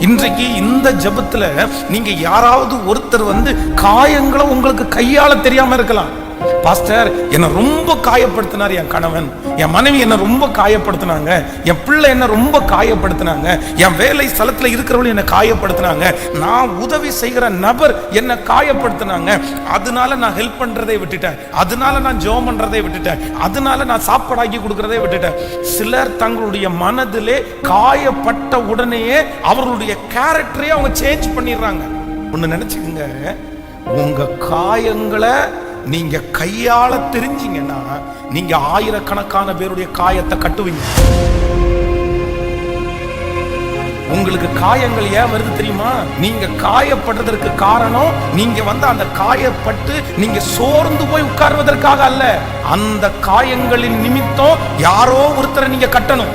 இன்றைக்கு இந்த ஜெபத்துல நீங்க யாராவது ஒருத்தர் வந்து காயங்களை உங்களுக்கு கையாள தெரியாம இருக்கலாம். பாஸ்டர், என்னை ரொம்ப காயப்படுத்தினார் என் கணவன், என் மனைவி என்னை ரொம்ப காயப்படுத்தினாங்க, என் பிள்ளை என்னை ரொம்ப காயப்படுத்தினாங்க, என் வேலை ஸ்தலத்தில் இருக்கிறவங்க என்னை காயப்படுத்தினாங்க, நான் உதவி செய்கிற நபர் என்னை காயப்படுத்தினாங்க, அதனால நான் ஹெல்ப் பண்றதை விட்டுட்டேன், அதனால நான் ஜெபம் பண்றதை விட்டுட்டேன், அதனால நான் சாப்பாடாக்கி கொடுக்கறதை விட்டுட்டேன். சிலர் தங்களுடைய மனதிலே காயப்பட்ட உடனேயே அவர்களுடைய கேரக்டரை அவங்க சேஞ்ச் பண்ணிடுறாங்க. ஒன்னு நினைச்சுக்கோங்க, உங்க காயங்களை நீங்க கையாள தெரிஞ்சீங்கன்னா நீங்க ஆயிரக்கணக்கான பேருடைய காயத்தை கட்டுவீங்க. உங்களுக்கு காயங்கள் ஏன் வருது தெரியுமா? நீங்க காயப்படுறதற்கு காரணம் நீங்க வந்து அந்த காயப்பட்டு நீங்க சோர்ந்து போய் உட்கார்வதற்காக அல்ல. அந்த காயங்களின் நிமித்தம் யாரோ ஒருத்தரை நீங்க கட்டணும்.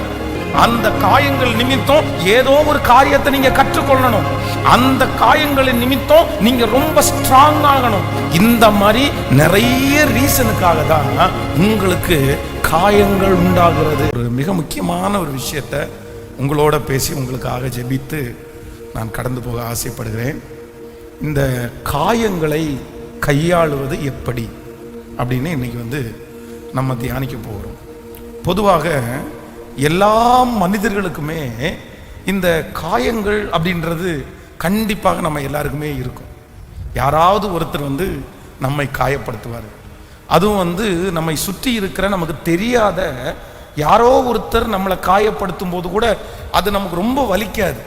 அந்த காயங்கள் நிமித்தம் ஏதோ ஒரு காரியத்தை நீங்க கற்றுக்கொள்ளணும். அந்த காயங்களின் நிமித்தம் நீங்க ரொம்ப ஸ்ட்ராங் ஆகணும். இந்த மாதிரி நிறைய ரீசனுக்காக தான் உங்களுக்கு காயங்கள் உண்டாகிறது. ஒரு மிக முக்கியமான ஒரு விஷயத்தை உங்களோட பேசி உங்களுக்காக ஜெபித்து நான் கடந்து போக ஆசைப்படுகிறேன். இந்த காயங்களை கையாளுவது எப்படி அப்படின்னு இன்னைக்கு வந்து நம்ம தியானிக்க போகிறோம். பொதுவாக எல்லா மனிதர்களுக்குமே இந்த காயங்கள் அப்படின்றது கண்டிப்பாக நம்ம எல்லாருக்குமே இருக்கும். யாராவது ஒருத்தர் வந்து நம்மை காயப்படுத்துவார். அதுவும் வந்து நம்மை சுற்றி இருக்கிற நமக்கு தெரியாத யாரோ ஒருத்தர் நம்மளை காயப்படுத்தும் போது கூட அது நமக்கு ரொம்ப வலிக்காது.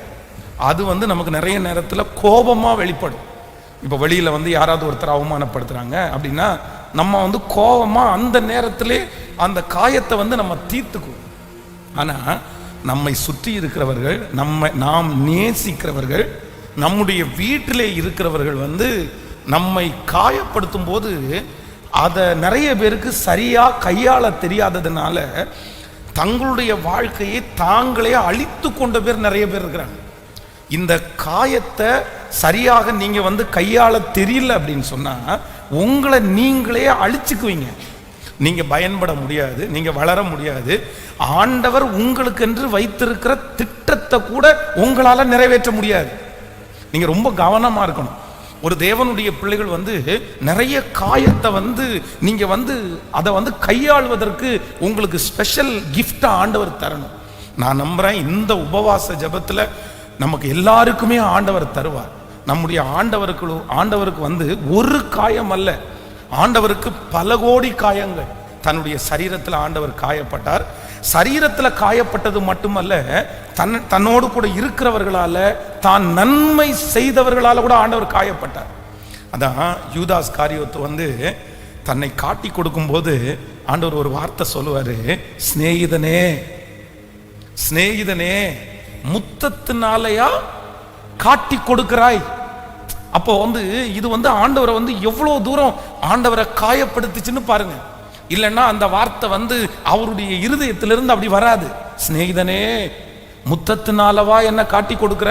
அது வந்து நமக்கு நிறைய நேரத்தில் கோபமாக வெளிப்படும். இப்போ வெளியில் வந்து யாராவது ஒருத்தர் அவமானப்படுத்துகிறாங்க அப்படின்னா நம்ம வந்து கோபமாக அந்த நேரத்திலே அந்த காயத்தை வந்து நம்ம தீர்த்துக்குவோம். ஆனால் நம்மை சுற்றி இருக்கிறவர்கள், நாம் நேசிக்கிறவர்கள், நம்முடைய வீட்டிலே இருக்கிறவர்கள் வந்து நம்மை காயப்படுத்தும் போது அதை நிறைய பேருக்கு சரியாக கையாள தெரியாததுனால தங்களுடைய வாழ்க்கையை தாங்களே அழித்து கொண்ட பேர் நிறைய பேர் இருக்கிறாங்க. இந்த காயத்தை சரியாக நீங்கள் வந்து கையாள தெரியல அப்படின்னு சொன்னால் உங்களை நீங்களே அழிச்சுக்குவீங்க. நீங்க பயன்பட முடியாது, நீங்க வளர முடியாது. ஆண்டவர் உங்களுக்கு என்று வைத்திருக்கிற திட்டத்தை கூட உங்களால நிறைவேற்ற முடியாது. நீங்க ரொம்ப கவனமா இருக்கணும். ஒரு தேவனுடைய பிள்ளைகள் வந்து நிறைய காயத்தை வந்து நீங்க வந்து அதை வந்து கையாளுவதற்கு உங்களுக்கு ஸ்பெஷல் கிஃப்டா ஆண்டவர் தரணும். நான் நம்புறேன் இந்த உபவாச ஜெபத்துல நமக்கு எல்லாருக்குமே ஆண்டவர் தருவார். நம்முடைய ஆண்டவருக்கு வந்து ஒரு காயம் அல்ல, ஆண்டவருக்கு பல கோடி காயங்கள். தன்னுடைய சரீரத்தில் ஆண்டவர் காயப்பட்டார். சரீரத்தில் காயப்பட்டது மட்டுமல்ல, தன்னோடு கூட இருக்கிறவர்களால, தான் நன்மை செய்தவர்களால கூட ஆண்டவர் காயப்பட்டார். அதான் யூதாஸ் காரியோத்து வந்து தன்னை காட்டி கொடுக்கும் போது ஆண்டவர் ஒரு வார்த்தை சொல்லுவாரு, சிநேகிதனே சிநேகிதனே முத்தத்தினாலயா காட்டி கொடுக்கிறாய். அப்போ வந்து இது வந்து ஆண்டவரை வந்து எவ்வளவு தூரம் ஆண்டவரை காயப்படுத்துச்சுன்னு பாருங்க. இல்லைன்னா அந்த வார்த்தை வந்து அவருடைய இருதயத்திலிருந்து அப்படி வராது. சிநேகிதனே முத்தத்தினாலவா என்ன காட்டி கொடுக்கிற?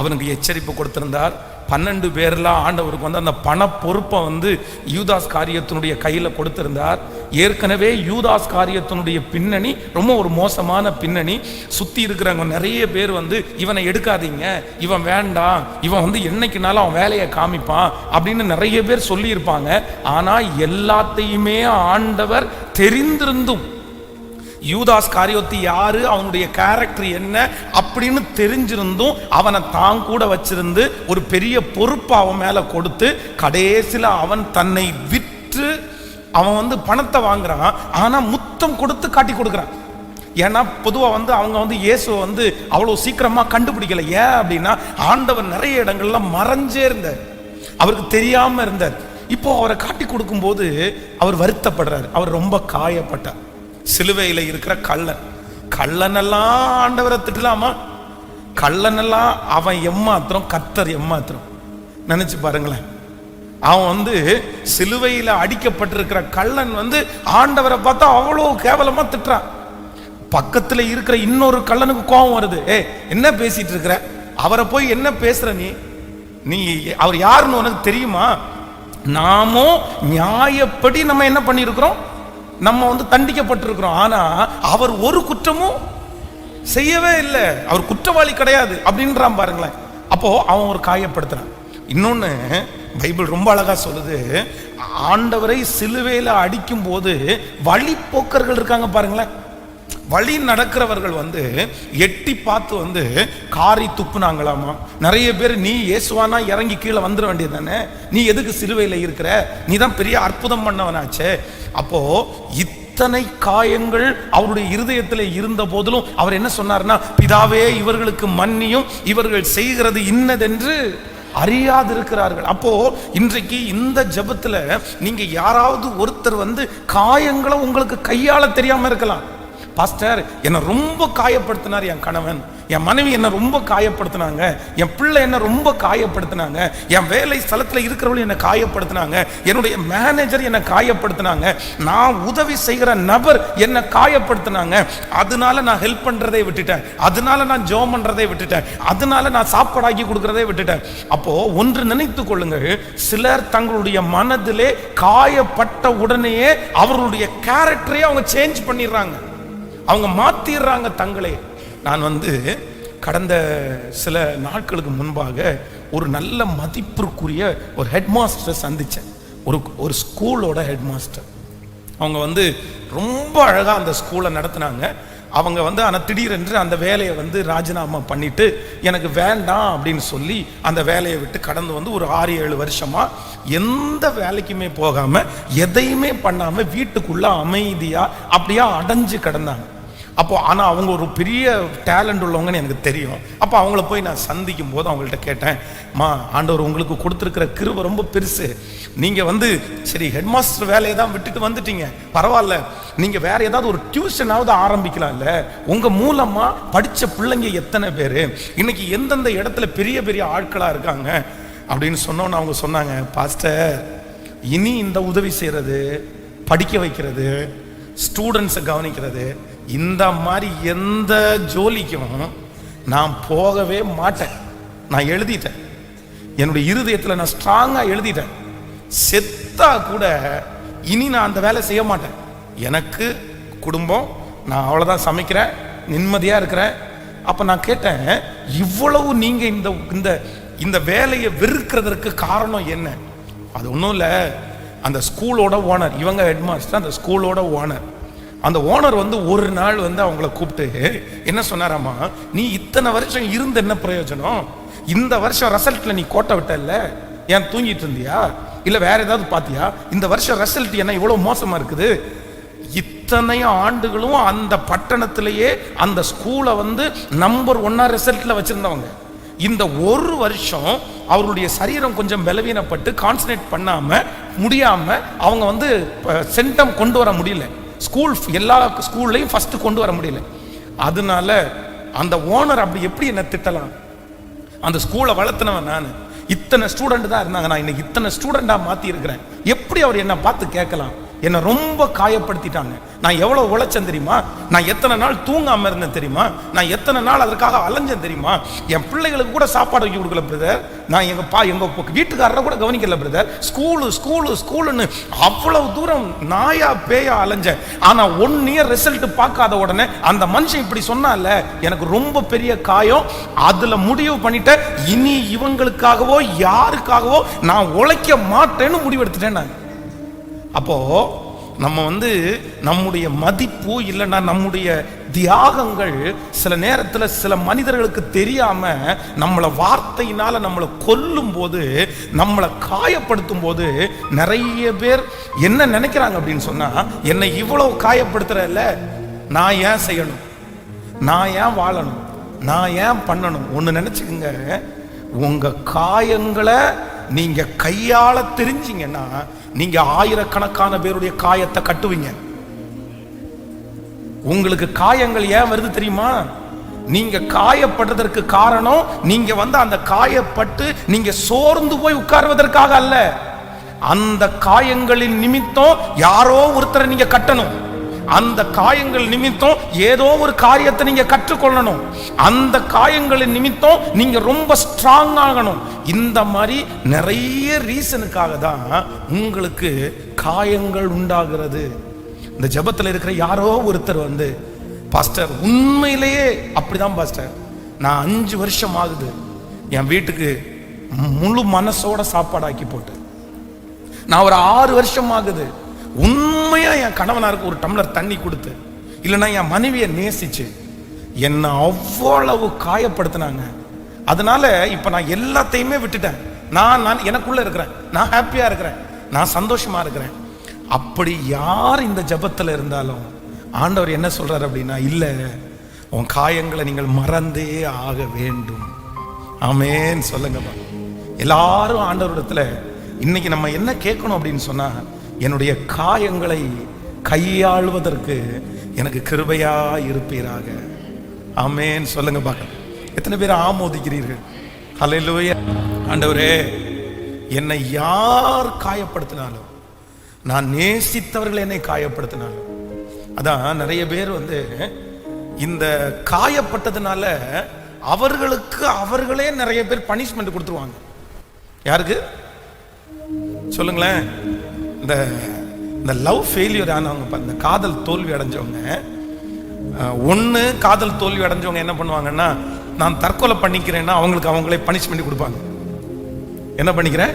அவனுக்கு எச்சரிப்பு கொடுத்திருந்தார். 12 பேர்லாம் ஆண்டவருக்கு வந்து அந்த பண பொறுப்பை வந்து யூதாஸ் காரியத்தினுடைய கையில கொடுத்திருந்தார். ஏற்கனவே யூதாஸ் காரியத்தினுடைய பின்னணி ரொம்ப ஒரு மோசமான பின்னணி. சுத்தி இருக்கிறவங்க நிறைய பேர் வந்து இவனை எடுக்காதீங்க, இவன் வேண்டாம், இவன் வந்து என்னைக்குனாலும் அவன் வேலையை காமிப்பான் அப்படின்னு நிறைய பேர் சொல்லி இருப்பாங்க. ஆனா எல்லாத்தையுமே ஆண்டவர் தெரிந்திருந்தும் யூதாஸ் காரியோத்து யாரு, அவனுடைய கேரக்டர் என்ன அப்படின்னு தெரிஞ்சிருந்தும் அவனை தான் கூட வச்சிருந்து ஒரு பெரிய பொறுப்பு அவன் மேல கொடுத்து கடைசியில் அவன் தன்னை விற்று அவன் வந்து பணத்தை வாங்குறான். ஆனா முத்தம் கொடுத்து காட்டி கொடுக்குறான். ஏன்னா பொதுவாக வந்து அவங்க வந்து இயேசுவை வந்து அவ்வளோ சீக்கிரமா கண்டுபிடிக்கல. ஏன் அப்படின்னா ஆண்டவர் நிறைய இடங்கள்ல மறைஞ்சே இருந்தார், அவருக்கு தெரியாம இருந்தார். இப்போ அவரை காட்டி கொடுக்கும் போது அவர் வருத்தப்படுறார், அவர் ரொம்ப காயப்பட்டார். சிலுவையில் இருக்கிற கள்ளனெல்லாம் ஆண்டவரை திட்டலாமா? கள்ளனெல்லாம் அவன் எம்மாத்திரம், கர்த்தர் எம்மாத்திரம். நினைச்சு பாருங்களேன். அவன் வந்து சிலுவையில் அடிக்கப்பட்டிருக்கிற கள்ளன் வந்து ஆண்டவரை பார்த்தா அவ்வளோ கேவலமா திட்டுறான். பக்கத்துல இருக்கிற இன்னொரு கள்ளனுக்கு கோபம் வருது. என்ன பேசிட்டு இருக்கிற? அவரை போய் என்ன பேசுற நீ அவர் யாருன்னு உனக்கு தெரியுமா? நாமும் நியாயப்படி நம்ம என்ன பண்ணியிருக்கிறோம்? நம்ம வந்து தண்டிக்கப்பட்டிருக்கிறோம். ஆனா அவர் ஒரு குற்றமும் செய்யவே இல்லை, அவர் குற்றவாளி கிடையாது அப்படின்றான் பாருங்களேன். அப்போ அவன் ஒரு காயப்படுத்துறான். இன்னொன்னு பைபிள் ரொம்ப அழகா சொல்லுது, ஆண்டவரை சிலுவையில அடிக்கும் போது வழிப்போக்கர்கள் இருக்காங்க பாருங்களேன். வழி நடக்கிறவர்கள் எட்டி பார்த்து காரி துப்புனாங்களாமா. நிறைய பேர் நீ இயேசுவானா இறங்கி கீழே வந்துட வேண்டியது தானே, நீ எதுக்கு சிலுவையில இருக்கிற, நீ தான் பெரிய அற்புதம் பண்ணவனாச்சே. அப்போ இத்தனை காயங்கள் அவருடைய இருதயத்தில் இருந்த போதிலும் அவர் என்ன சொன்னார்னா, பிதாவே இவர்களுக்கு மன்னியும், இவர்கள் செய்கிறது இன்னதென்று அறியாதிருக்கிறார்கள். அப்போ இன்றைக்கு இந்த ஜெபத்துல நீங்க யாராவது ஒருத்தர் காயங்களை உங்களுக்கு கையாள தெரியாம இருக்கலாம். பாஸ்டர் என்னை ரொம்ப காயப்படுத்தினார் என் கணவன், என் மனைவி என்னை ரொம்ப காயப்படுத்தினாங்க, என் பிள்ளை என்னை ரொம்ப காயப்படுத்தினாங்க, என் வேலை ஸ்தலத்தில் இருக்கிறவங்க என்னை காயப்படுத்தினாங்க, என்னுடைய மேனேஜர் என்னை காயப்படுத்தினாங்க, நான் உதவி செய்கிற நபர் என்னை காயப்படுத்தினாங்க, அதனால நான் ஹெல்ப் பண்றதை விட்டுட்டேன், அதனால நான் ஜெபம் பண்றதை விட்டுட்டேன், அதனால நான் சாப்பாடாக்கி கொடுக்கறதை விட்டுட்டேன். அப்போ ஒன்று நினைத்து கொள்ளுங்கள், சிலர் தங்களுடைய மனதிலே காயப்பட்ட உடனேயே அவர்களுடைய கேரக்டரையே அவங்க சேஞ்ச் பண்ணிடுறாங்க, அவங்க மாத்திடுறாங்க தங்களே. நான் கடந்த சில நாட்களுக்கு முன்பாக ஒரு நல்ல மதிப்பிற்குரிய ஒரு ஹெட் மாஸ்டரை சந்தித்தேன். ஒரு ஸ்கூலோட ஹெட் மாஸ்டர். அவங்க ரொம்ப அழகாக அந்த ஸ்கூலை நடத்தினாங்க. அவங்க ஆனால் திடீரென்று அந்த வேலையை ராஜினாமா பண்ணிட்டு எனக்கு வேண்டாம் அப்படின்னு சொல்லி அந்த வேலையை விட்டு கடந்து ஒரு 6-7 வருஷமா எந்த வேலைக்குமே போகாம எதையுமே பண்ணாம வீட்டுக்குள்ள அமைதியா அப்படியே அடைஞ்சு கிடந்தாங்க. அப்போ ஆனால் அவங்க ஒரு பெரிய டேலண்ட் உள்ளவங்கன்னு எனக்கு தெரியும். அப்போ அவங்கள போய் நான் சந்திக்கும் போது அவங்கள்ட்ட கேட்டேன், மா ஆண்டவர் உங்களுக்கு கொடுத்துருக்கிற கிருபை ரொம்ப பெருசு, நீங்கள் சரி ஹெட் மாஸ்டர் வேலையை தான் விட்டுட்டு வந்துட்டீங்க, பரவாயில்ல, நீங்கள் வேற ஏதாவது ஒரு டியூஷனாவது ஆரம்பிக்கலாம்ல, உங்கள் மூலமாக படித்த பிள்ளைங்க எத்தனை பேர் இன்னைக்கு எந்தெந்த இடத்துல பெரிய பெரிய ஆட்களாக இருக்காங்க அப்படின்னு சொன்னோன்னு அவங்க சொன்னாங்க, பாஸ்டர் இனி இந்த உதவி செய்கிறது, படிக்க வைக்கிறது, ஸ்டூடெண்ட்ஸை கவனிக்கிறது, இந்த மாதிரி எந்த ஜோலிக்கும் நான் போகவே மாட்டேன். நான் எழுதிட்டேன், என்னுடைய இருதயத்தில் நான் ஸ்ட்ராங்கா எழுதிட்டேன், செத்தா கூட இனி நான் அந்த வேலை செய்ய மாட்டேன். எனக்கு குடும்பம், நான் அவ்வளவுதான் சமைக்கிறேன், நிம்மதியா இருக்கிறேன். அப்ப நான் கேட்டேன், இவ்வளவு நீங்க இந்த இந்த வேலையை வெறுக்கிறதுக்கு காரணம் என்ன? அது ஒன்றும் இல்லை, அந்த ஸ்கூலோட ஓனர், இவங்க ஹெட் மாஸ்டர், அந்த ஸ்கூலோட ஓனர். அந்த ஓனர் ஒரு நாள் அவங்கள கூப்பிட்டு என்ன சொன்னாராமா, நீ இத்தனை வருஷம் இருந்து என்ன பிரயோஜனம், இந்த வருஷம் ரிசல்ட்ல நீ கோட்டை விட்டல, ஏன் தூங்கிட்டு இருந்தியா, இல்ல வேற ஏதாவது பாத்தியா, இந்த வருஷம் ரிசல்ட் என்ன இவ்வளவு மோசமா இருக்குது. இத்தனை ஆண்டுகளும் அந்த பட்டணத்திலேயே அந்த ஸ்கூலை நம்பர் 1 ரிசல்ட்ல வச்சிருந்தவங்க, இந்த ஒரு வருஷம் அவருடைய சரீரம் கொஞ்சம் பலவீனப்பட்டு கான்சன்ட்ரேட் பண்ணாம முடியாம அவங்க சென்டம் கொண்டு வர முடியல, ஸ்கூல் எல்லா ஸ்கூல்லையும் ஃபர்ஸ்ட் கொண்டு வர முடியல. அதனால அந்த ஓனர் அப்படி எப்படி என்ன திட்டலாம், அந்த ஸ்கூலை வளர்த்தினவன் நான், இத்தனை ஸ்டூடெண்ட் தான் இருந்தாங்க, நான் இன்னைக்கு இத்தனை ஸ்டூடெண்டா மாத்தி இருக்கிறேன், எப்படி அவர் என்ன பார்த்து கேட்கலாம்? என்னை ரொம்ப காயப்படுத்திட்டாங்க. நான் எவ்வளவு உழைச்சேன் தெரியுமா, நான் எத்தனை நாள் தூங்காம இருந்தேன் தெரியுமா, நான் எத்தனை நாள் அதற்காக அலைஞ்சேன் தெரியுமா, என் பிள்ளைகளுக்கு கூட சாப்பாடு வைக்க கொடுக்கல பிரதர், நான் எங்க வீட்டுக்காரரை கூட கவனிக்கல பிரதர், ஸ்கூலு ஸ்கூலு ஸ்கூலுன்னு அவ்வளவு தூரம் நாயா பேயா அலைஞ்சேன். ஆனா 1 இயர் ரிசல்ட் பார்க்காத உடனே அந்த மனுஷன் இப்படி சொன்னால, எனக்கு ரொம்ப பெரிய காயம். அதுல முடிவு பண்ணிட்டேன், இனி இவங்களுக்காகவோ யாருக்காகவோ நான் உழைக்க மாட்டேன்னு முடிவெடுத்துட்டேன் நான். அப்போ நம்ம நம்முடைய மதிப்பு இல்லைன்னா நம்முடைய தியாகங்கள் சில நேரத்தில் சில மனிதர்களுக்கு தெரியாம நம்மளை வார்த்தையினால நம்மளை கொல்லும் போது, நம்மளை காயப்படுத்தும் போது நிறைய பேர் என்ன நினைக்கிறாங்க அப்படின்னு சொன்னா, என்னை இவ்வளவு காயப்படுத்துறல்ல, நான் ஏன் செய்யணும், நான் ஏன் வாழணும், நான் ஏன் பண்ணணும். ஒன்று நினைச்சுக்கங்க, உங்க காயங்களை நீங்க கையாள தெரிஞ்சீங்கன்னா நீங்க ஆயிரக்கணக்கான பேருடைய காயத்தை கட்டுவீங்க. உங்களுக்கு காயங்கள் ஏன் வருது தெரியுமா? நீங்க காயப்படுறதற்கு காரணம், நீங்க அந்த காயப்பட்டு நீங்க சோர்ந்து போய் உட்கார்வதற்காக அல்ல. அந்த காயங்களின் நிமித்தம் யாரோ ஒருத்தரை நீங்க கட்டணும், அந்த காயங்கள் நிமித்தம் ஏதோ ஒரு காரியத்தை நீங்க கற்றுக்கொள்ளணும், அந்த காயங்களின் நிமித்தம் நீங்க ரொம்ப ஸ்ட்ராங் ஆகணும். இந்த மாதிரி நிறைய ரீசனுக்காக தான் உங்களுக்கு காயங்கள் உண்டாகிறது. இந்த ஜெபத்தில் இருக்கிற யாரோ ஒருத்தர் பாஸ்டர் உண்மையிலேயே அப்படிதான் பாஸ்டர். நான் 5 வருஷம் ஆகுது என் வீட்டுக்கு முழு மனசோட சாப்பாடு ஆக்கி போட்டு. நான் ஒரு 6 வருஷம் ஆகுது உண்மையா என் கணவனாருக்கு ஒரு டம்ளர் தண்ணி கொடுத்து, இல்லைன்னா என் மனைவியை நேசிச்சு என்ன அவ்வளவு காயப்படுத்தினாங்க. அதனால இப்ப நான் எல்லாத்தையுமே விட்டுட்டேன். நான் எனக்குள்ள இருக்கிறேன், நான் ஹாப்பியா இருக்கிறேன், நான் சந்தோஷமா இருக்கிறேன். அப்படி யார் இந்த ஜபத்துல இருந்தாலும் ஆண்டவர் என்ன சொல்றாரு அப்படின்னா, இல்ல உன் காயங்களை நீங்கள் மறந்தே ஆக வேண்டும். ஆமென் சொல்லுங்கப்பா. எல்லாரும் ஆண்டவரிடத்துல இன்னைக்கு நம்ம என்ன கேட்கணும் அப்படின்னு சொன்னா, என்னுடைய காயங்களை கையாளுவதற்கு எனக்கு கிருபையா இருப்பீராக. ஆமென் சொல்லுங்க பார்க்கலாம். எத்தனை பேர் ஆமோதிக்கிறீர்கள்? ஹல்லேலூயா. ஆண்டவரே, என்னை யார் காயப்படுத்தினாலும், நான் நேசித்தவர்கள் என்னை காயப்படுத்தினாலும், அதான் நிறைய பேர் இந்த காயப்பட்டதுனால அவர்களுக்கு அவர்களே நிறைய பேர் பனிஷ்மெண்ட் கொடுத்துருவாங்க. யாருக்கு சொல்லுங்களேன்? இந்த லவ் ஃபெயிலியர் ஆனவங்க, இந்த காதல் தோல்வி அடைஞ்சவங்க, ஒன்று காதல் தோல்வி அடைஞ்சவங்க என்ன பண்ணுவாங்கன்னா, நான் தற்கொலை பண்ணிக்கிறேன்னா அவங்களுக்கு அவங்களே பனிஷ்மெண்ட் கொடுப்பாங்க. என்ன பண்ணிக்கிறேன்?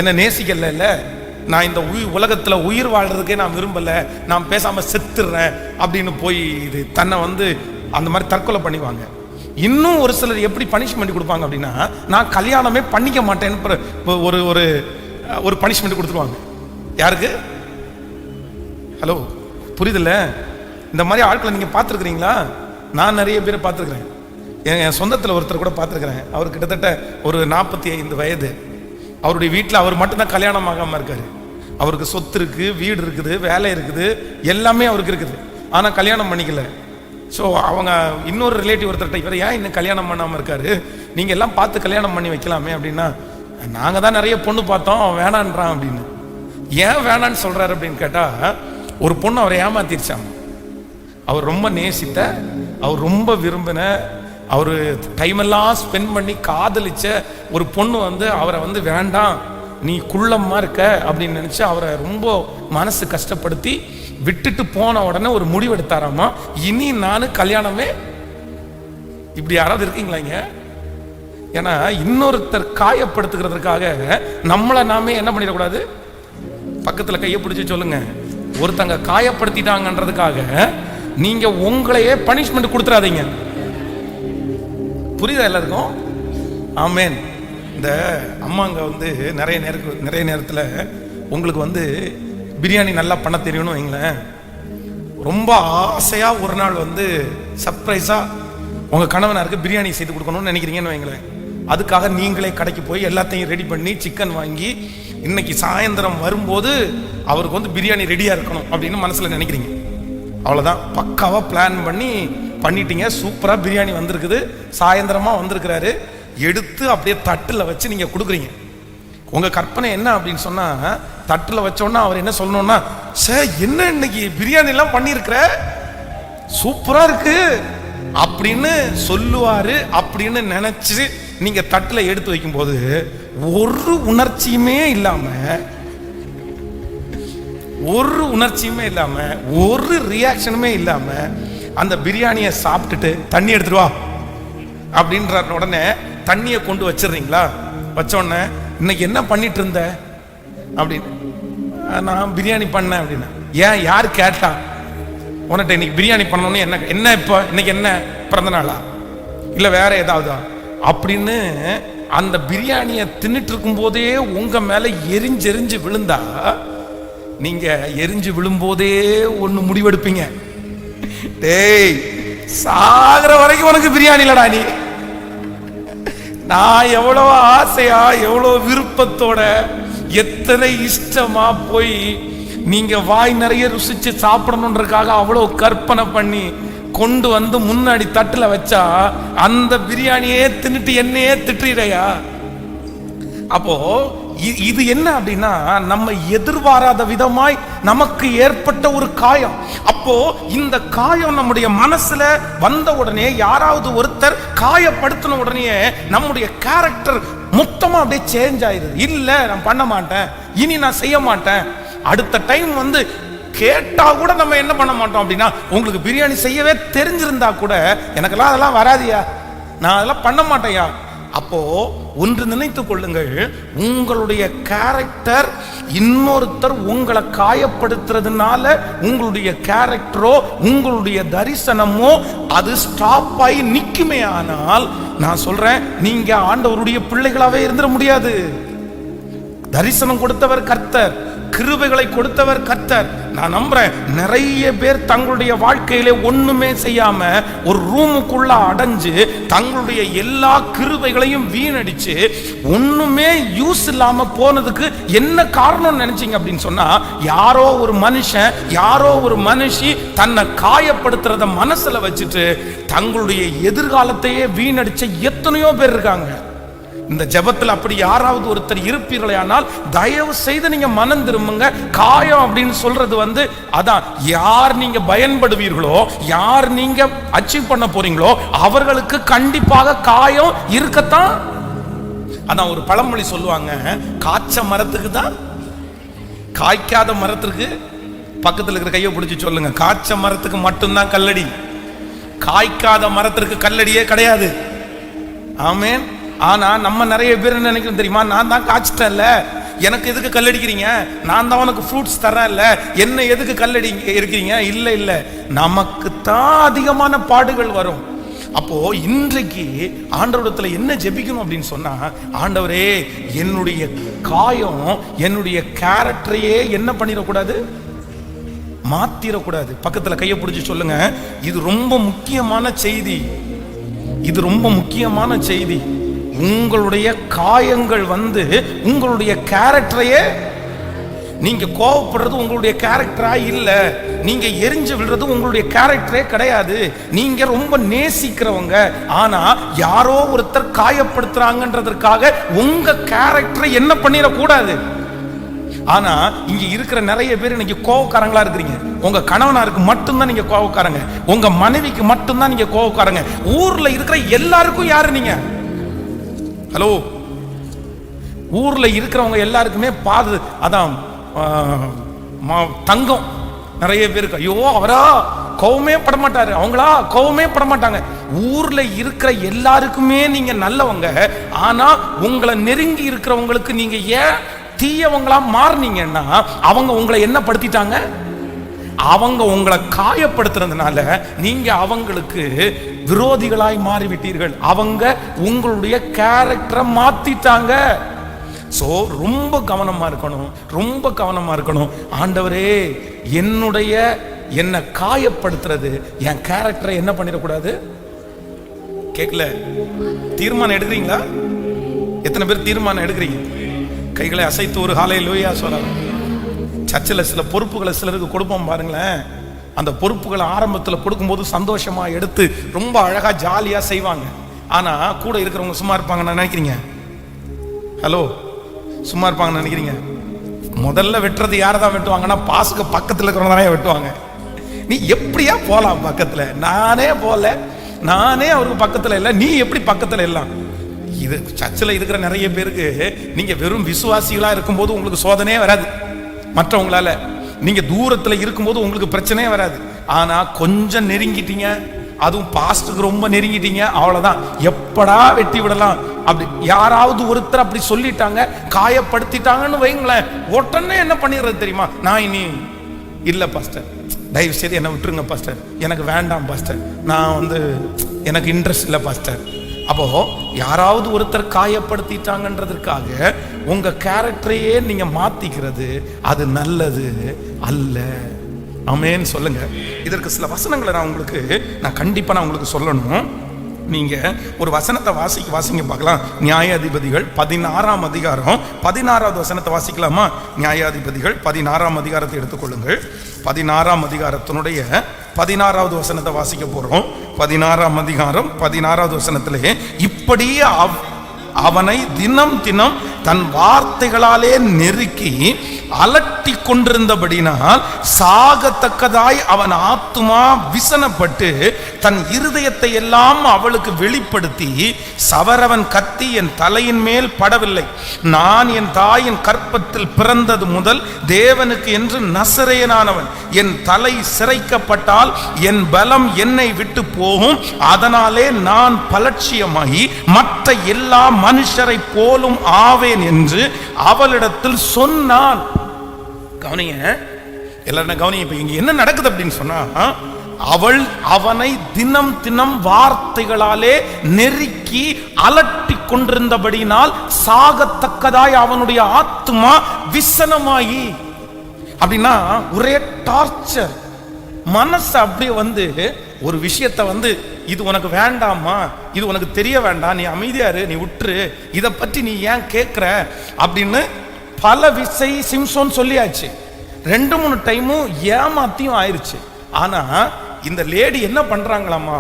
என்ன நேசிக்கல, இல்லை நான் இந்த உலகத்தில் உயிர் வாழ்றதுக்கே நான் விரும்பல, நான் பேசாம செத்துடுறேன் அப்படின்னு போய் இது தன்னை அந்த மாதிரி தற்கொலை பண்ணிவாங்க. இன்னும் ஒரு சிலர் எப்படி பனிஷ்மெண்ட் கொடுப்பாங்க அப்படின்னா, நான் கல்யாணமே பண்ணிக்க மாட்டேன்னு ஒரு ஒரு ஒரு பனிஷ்மெண்ட் கொடுத்துருவாங்க. யாருக்கு? ஹலோ, புரியுதில்ல? இந்த மாதிரி ஆட்களை நீங்க பார்த்துருக்கிறீங்களா? நான் நிறைய பேரை பார்த்துருக்கிறேன். என் சொந்தத்தில் ஒருத்தர் கூட பார்த்துருக்கிறேன். அவர் கிட்டத்தட்ட ஒரு 45 வயது. அவருடைய வீட்டில் அவர் மட்டும்தான் கல்யாணம் ஆகாமல் இருக்காரு. அவருக்கு சொத்து இருக்கு, வீடு இருக்குது, வேலை இருக்குது, எல்லாமே அவருக்கு இருக்குது. ஆனால் கல்யாணம் பண்ணிக்கல. ஸோ அவங்க இன்னொரு ரிலேட்டிவ் ஒருத்தர்கிட்ட, இவர் ஏன் இன்னும் கல்யாணம் பண்ணாமல் இருக்காரு, நீங்கள் எல்லாம் பார்த்து கல்யாணம் பண்ணி வைக்கலாமே அப்படின்னா, நாங்கள் தான் நிறைய பொண்ணு பார்த்தோம், அவன் வேணான்றான் அப்படின்னு. ஏன் வேணான்னு சொல்கிறாரு அப்படின்னு கேட்டால், ஒரு பொண்ணு அவரை ஏமாத்திருச்சாங்க. அவர் ரொம்ப நேசித்த, அவர் ரொம்ப விரும்பின, அவர் டைமெல்லாம் ஸ்பெண்ட் பண்ணி காதலிச்ச ஒரு பொண்ணு அவரை வேண்டாம், நீ குள்ளமா இருக்க அப்படின்னு நினைச்சு அவரை ரொம்ப மனசு கஷ்டப்படுத்தி விட்டுட்டு போன உடனே ஒரு முடிவெடுத்தாராமா, இனி நானும் கல்யாணமே. இப்படி யாராவது இருக்கீங்களா இங்க? ஏன்னா இன்னொருத்தர் காயப்படுத்துகிறதுக்காக நம்மளை நாமே என்ன பண்ணிடக்கூடாது? பக்கத்துல கையை பிடிச்சி சொல்லுங்க, ஒருத்தங்க காயப்படுத்திட்டாங்கன்றதுக்காக நீங்க உங்களையே பனிஷ்மெண்ட் கொடுத்துறாதீங்க. புரியுதா எல்லாருக்கும்? ஆமேன். இந்த அம்மாங்க நிறைய நேரத்தில் உங்களுக்கு பிரியாணி நல்லா பண்ண தெரியும்னு வைங்களேன். ரொம்ப ஆசையாக ஒரு நாள் சர்ப்ரைஸாக உங்கள் கணவனாருக்கு பிரியாணி செய்து கொடுக்கணும்னு நினைக்கிறீங்கன்னு வைங்களேன். அதுக்காக நீங்களே கடைக்கு போய் எல்லாத்தையும் ரெடி பண்ணி சிக்கன் வாங்கி இன்னைக்கு சாயந்தரம் வரும்போது அவருக்கு பிரியாணி ரெடியாக இருக்கணும் அப்படின்னு மனசில் நினைக்கிறீங்க. அவ்வளோதான், பக்காவாக பிளான் பண்ணிட்டீங்க. சூப்பராக பிரியாணி வந்திருக்குது, சாயந்தரமாக வந்திருக்கிறாரு. எடுத்து அப்படியே தட்டில் வச்சு நீங்கள் கொடுக்குறீங்க. உங்கள் கற்பனை என்ன அப்படின்னு சொன்னால், தட்டில் வச்சோன்னா அவர் என்ன சொல்லணும்னா, சார் என்ன இன்னைக்கு பிரியாணிலாம் பண்ணியிருக்கிற, சூப்பராக இருக்கு அப்படின்னு சொல்லுவார். அப்படின்னு நினச்சி நீங்கள் தட்டில் எடுத்து வைக்கும்போது ஒரு உணர்ச்சியுமே இல்லாமல் ஒரு ரியாக்ஷனுமே இல்லாமல் அந்த பிரியாணியை சாப்பிட்டுட்டு தண்ணி எடுத்துட்டு வா அப்படின்ற உடனே தண்ணியை கொண்டு வச்சிடுறீங்களா? வச்ச உடனே இன்னைக்கு என்ன பண்ணிட்டு இருந்த அப்படின்னு, நான் பிரியாணி பண்ணேன் அப்படின்னா, ஏன் யார் கேட்டா உன்கிட்ட இன்னைக்கு பிரியாணி பண்ணணும்னு? என்ன இப்போ இன்னைக்கு என்ன பிறந்த நாளா இல்லை வேற ஏதாவதா அப்படின்னு அந்த பிரியாணியை தின்னுட்டு இருக்கும் போதே உங்க மேல எரிஞ்செறிஞ்சு விழுந்தா, நீங்க எரிஞ்சு விழும்போதே ஒண்ணு முடிவெடுப்பீங்க, டேய் சாகிற வரைக்கும் உனக்கு பிரியாணி இல்லடா. நீ நான் எவ்வளவு ஆசையா எவ்வளவு விருப்பத்தோட எத்தனை இஷ்டமா போய் நீங்க வாய் நிறைய ருசிச்சு சாப்பிடணுன்றதுக்காக அவ்வளவு கற்பனை பண்ணி கொண்டு முன்னாடி தட்டுல வச்சா அந்த பிரியாணியே தின்னுட்டு என்னையே திட்டுறியா? அப்போ இது என்ன அப்படின்னா, நம்ம எதிர்பாராத விதமாய் நமக்கு ஏற்பட்ட ஒரு காயம். அப்போ இந்த காயம் நம்முடைய மனசுல வந்த உடனே, யாராவது ஒருத்தர் காயப்படுத்தின உடனே நம்முடைய கேரக்டர் மொத்தமா அப்படியே சேஞ்ச் ஆயிருது. இல்ல நான் பண்ண மாட்டேன், இனி நான் செய்ய மாட்டேன். அடுத்த டைம் கேட்டா கூட நம்ம என்ன பண்ண மாட்டோம் அப்படின்னா, உங்களுக்கு பிரியாணி செய்யவே தெரிஞ்சிருந்தா கூட எனக்கெல்லாம் அதெல்லாம் வராதியா, நான் அதெல்லாம் பண்ண மாட்டேயா. அப்போ ஒன்று நினைத்துக் கொள்ளுங்கள், உங்களுடைய கேரக்டர் இன்னொருத்தர் உங்களை காயப்படுத்துறதுனால உங்களுடைய கேரக்டரோ உங்களுடைய தரிசனமோ அது ஸ்டாப் ஆகி நிக்குமே. ஆனால் நான் சொல்றேன், நீங்க ஆண்டவருடைய பிள்ளைகளாவே இருந்துட முடியாது. தரிசனம் கொடுத்தவர் கர்த்தர், கிருபைகளை கொடுத்தவர் கர்த்தர். நான் நம்புறேன் நிறைய பேர் தங்களுடைய வாழ்க்கையிலே ஒண்ணுமே செய்யாம ஒரு ரூமுக்குள்ள அடைஞ்சு தங்களுடைய எல்லா கிருபைகளையும் வீணடிச்சு ஒண்ணுமே யூஸ் இல்லாம போனதுக்கு என்ன காரணம் நினைச்சீங்க அப்படின்னு சொன்னா, யாரோ ஒரு மனுஷன் யாரோ ஒரு மனுஷி தன்னை காயப்படுத்துறத மனசுல வச்சுட்டு தங்களுடைய எதிர்காலத்தையே வீணடிச்ச எத்தனையோ பேர் இருக்காங்க. இந்த ஜெபத்தில் அப்படி யாராவது ஒருத்தர் இருப்பீர்களே ஆனால் தயவு செய்து நீங்க மனம் திரும்புங்க. காயம் அப்படின்னு சொல்றது அதான், யார் நீங்க பயன்படுவீர்களோ, யார் நீங்க அச்சீவ் பண்ண போறீங்களோ அவர்களுக்கு கண்டிப்பாக காயம் இருக்கத்தான். அதான் ஒரு பழமொழி சொல்லுவாங்க, காய்ச்ச மரத்துக்கு தான், காய்க்காத மரத்துக்கு. பக்கத்தில் இருக்கிற கையை பிடிச்சி சொல்லுங்க, காய்ச்ச மரத்துக்கு மட்டும்தான் கல்லடி, காய்க்காத மரத்திற்கு கல்லடியே கிடையாது. ஆமென். ஆனா நம்ம நிறைய பேர் என்ன நினைக்கிறோம் தெரியுமா, நான் தான் காய்ச்சிட்டேன்ல, எனக்கு எதுக்கு கல்லடிக்கிறீங்க, நான் தான் உனக்கு ஃப்ரூட்ஸ் தரேன்ல, என்ன எதுக்கு கல்லடி இருக்கிறீங்க. இல்ல இல்ல, நமக்கு தான் அதிகமான பாடுகள் வரும். அப்போ இன்றைக்கு ஆண்டவரிடத்துல என்ன ஜெபிக்கணும் அப்படின்னு சொன்னா, ஆண்டவரே என்னுடைய காயம் என்னுடைய கேரக்டரையே என்ன பண்ணிடக்கூடாது, மாத்திரக்கூடாது. பக்கத்துல கையை பிடிச்சி சொல்லுங்க, இது ரொம்ப முக்கியமான செய்தி, இது ரொம்ப முக்கியமான செய்தி. உங்களுடைய காயங்கள் உங்களுடைய கேரக்டரையே, நீங்க கோவப்படுறது உங்களுடைய கேரக்டரா இல்ல, நீங்க எரிஞ்சு விடுறது உங்களுடைய கேரக்டரே கிடையாது. நீங்க ரொம்ப நேசிக்கிறவங்க, ஆனா யாரோ ஒருத்தர் காயப்படுத்துறாங்கன்றதற்காக உங்க கேரக்டரை என்ன பண்ணிடக்கூடாது. ஆனா இங்க இருக்கிற நிறைய பேர் இன்னைக்கு கோவக்காரங்களா இருக்கிறீங்க. உங்க கணவனாருக்கு மட்டும்தான் நீங்க கோவக்காரங்க, உங்க மனைவிக்கு மட்டும்தான் நீங்க கோவக்காரங்க. ஊர்ல இருக்கிற எல்லாருக்கும் யாரு நீங்க? ஹலோ, ஊர்ல இருக்கிறவங்க எல்லாருக்குமே அதான் தங்கம். நிறைய பேருக்கு ஐயோ அவரா கோவமே பட மாட்டாரு, அவங்களா கோவமே பட மாட்டாங்க. ஊர்ல இருக்கிற எல்லாருக்குமே நீங்க நல்லவங்க, ஆனா உங்களை நெருங்கி இருக்கிறவங்களுக்கு நீங்க ஏன் தீயவங்களா மாறினீங்கன்னா, அவங்க உங்களை என்ன படுத்திட்டாங்க, அவங்க உங்களை காயப்படுத்துறதுனால நீங்க அவங்களுக்கு விரோதிகளாய் மாறிவிட்டீர்கள். அவங்க உங்களுடைய கேரக்டரை மாத்திட்டாங்க. சோ ரொம்ப கவனமா இருக்கணும், ரொம்ப கவனமா இருக்கணும். ஆண்டவரே என்னை காயப்படுத்துறது என் கேரக்டரை என்ன பண்ணிடக்கூடாது. கேட்கல? தீர்மானம் எடுக்கிறீங்களா? எத்தனை பேர் தீர்மானம் எடுக்கிறீங்க? கைகளை அசைத்து ஒரு ஹல்லேலூயா சொல்லலாம். சர்ச்சில் சில பொறுப்புகளை சிலருக்கு கொடுப்போம் பாருங்களேன். அந்த பொறுப்புகளை ஆரம்பத்தில் கொடுக்கும்போது சந்தோஷமா எடுத்து ரொம்ப அழகா ஜாலியா செய்வாங்க. ஆனா கூட இருக்கிறவங்க சும்மா இருப்பாங்கன்னு நினைக்கிறீங்க? ஹலோ, சும்மா இருப்பாங்கன்னு நினைக்கிறீங்க? முதல்ல வெட்டுறது யாரை தான் வெட்டுவாங்கன்னா, பாசுக்கு பக்கத்தில் இருக்கிறவங்க தானே வெட்டுவாங்க. நீ எப்படியா போலாம் பக்கத்துல? நானே போல, நானே அவருக்கு பக்கத்துல இல்லை, நீ எப்படி பக்கத்துல எல்லாம்? இது சர்ச்சில் இருக்கிற நிறைய பேருக்கு நீங்க வெறும் விசுவாசிகளா இருக்கும்போது உங்களுக்கு சோதனையே வராது மற்றவங்களால. நீங்க தூரத்துல இருக்கும்போது உங்களுக்கு பிரச்சனையே வராது. ஆனா கொஞ்சம் நெருங்கிட்டீங்க, அதுவும் பாஸ்டுக்கு ரொம்ப நெருங்கிட்டீங்க, அவ்வளவுதான். எப்படா வெட்டி விடலாம் அப்படி யாராவது ஒருத்தர் அப்படி சொல்லிட்டாங்க, காயப்படுத்திட்டாங்கன்னு வைங்களேன், உடனே என்ன பண்ணிடுறது தெரியுமா? நான் இனி இல்ல பாஸ்டர், தயவு செய்து என்ன விட்டுருங்க பாஸ்டர், எனக்கு வேண்டாம் பாஸ்டர், நான் எனக்கு இன்ட்ரெஸ்ட் இல்லை பாஸ்டர். அப்போ யாராவது ஒருத்தர் காயப்படுத்திட்டாங்கன்றதுக்காக உங்க கேரக்டரையே நீங்க மாத்திக்கிறது அது நல்லது அல்ல. ஆமென் சொல்லுங்க. இதற்கு சில வசனங்களை நான் கண்டிப்பா உங்களுக்கு சொல்லணும். நீங்க ஒரு வசனத்தை வாசிங்க பார்க்கலாம். நியாயாதிபதிகள் 16ஆம் அதிகாரம் 16வது வசனத்தை வாசிக்கலாமா? நியாயாதிபதிகள் 16ஆம் அதிகாரத்தை எடுத்துக்கொள்ளுங்கள். 16ஆம் அதிகாரத்தினுடைய 16வது வசனத்தை வாசிக்க போறோம். 16ஆம் அதிகாரம் 16வது வசனத்திலே, இப்படியே அவனை தினம் தினம் தன் வார்த்தைகளாலே நெருக்கி அலட்டி அலட்டி கொண்டிருந்தபடினால் சாகத்தக்கதாய் அவன் ஆத்துமா விசனப்பட்டு தன் இருதயத்தை எல்லாம் அவளுக்கு வெளிப்படுத்தி, சவரவன் கத்தி என் தலையின் மேல் படவில்லை, நான் என் தாயின் கற்பத்தில் பிறந்தது முதல் தேவனுக்கு என்று நசரேயனானவன், என் தலை சிரைக்கப்பட்டால் என் பலம் என்னை விட்டு போகும், அதனாலே நான் பலட்சியமாகி மற்ற எல்லா மனுஷரை போலும் ஆவேன் என்று அவளிடத்தில் சொன்னான். கவனிங்க, எல்லாரும் கவனிங்க. இப்ப இங்க என்ன நடக்குது அப்படின்னு சொன்னா, அவள் அவனை தினம் தினம் வார்த்தைகளாலே நெருக்கி அலட்டி கொண்டிருந்தபடினால் சாகத்தக்கதாய் அவனுடைய ஆத்துமா விசனமாயி, அப்படின்னா ஒரே டார்ச்சர். மனசு அப்படியே வந்து ஒரு விஷயத்தை இது உனக்கு வேண்டாமா, இது உனக்கு தெரிய வேண்டாம், நீ அமைதியாரு, நீ விட்டுரு, இதை பற்றி நீ ஏன் கேட்குற அப்படின்னு பல விசை சிம்சோன் சொல்லியாச்சு. 2-3 டைமும் ஏமாத்தியும் ஆயிடுச்சு. ஆனா இந்த லேடி என்ன பண்றாங்களாமா,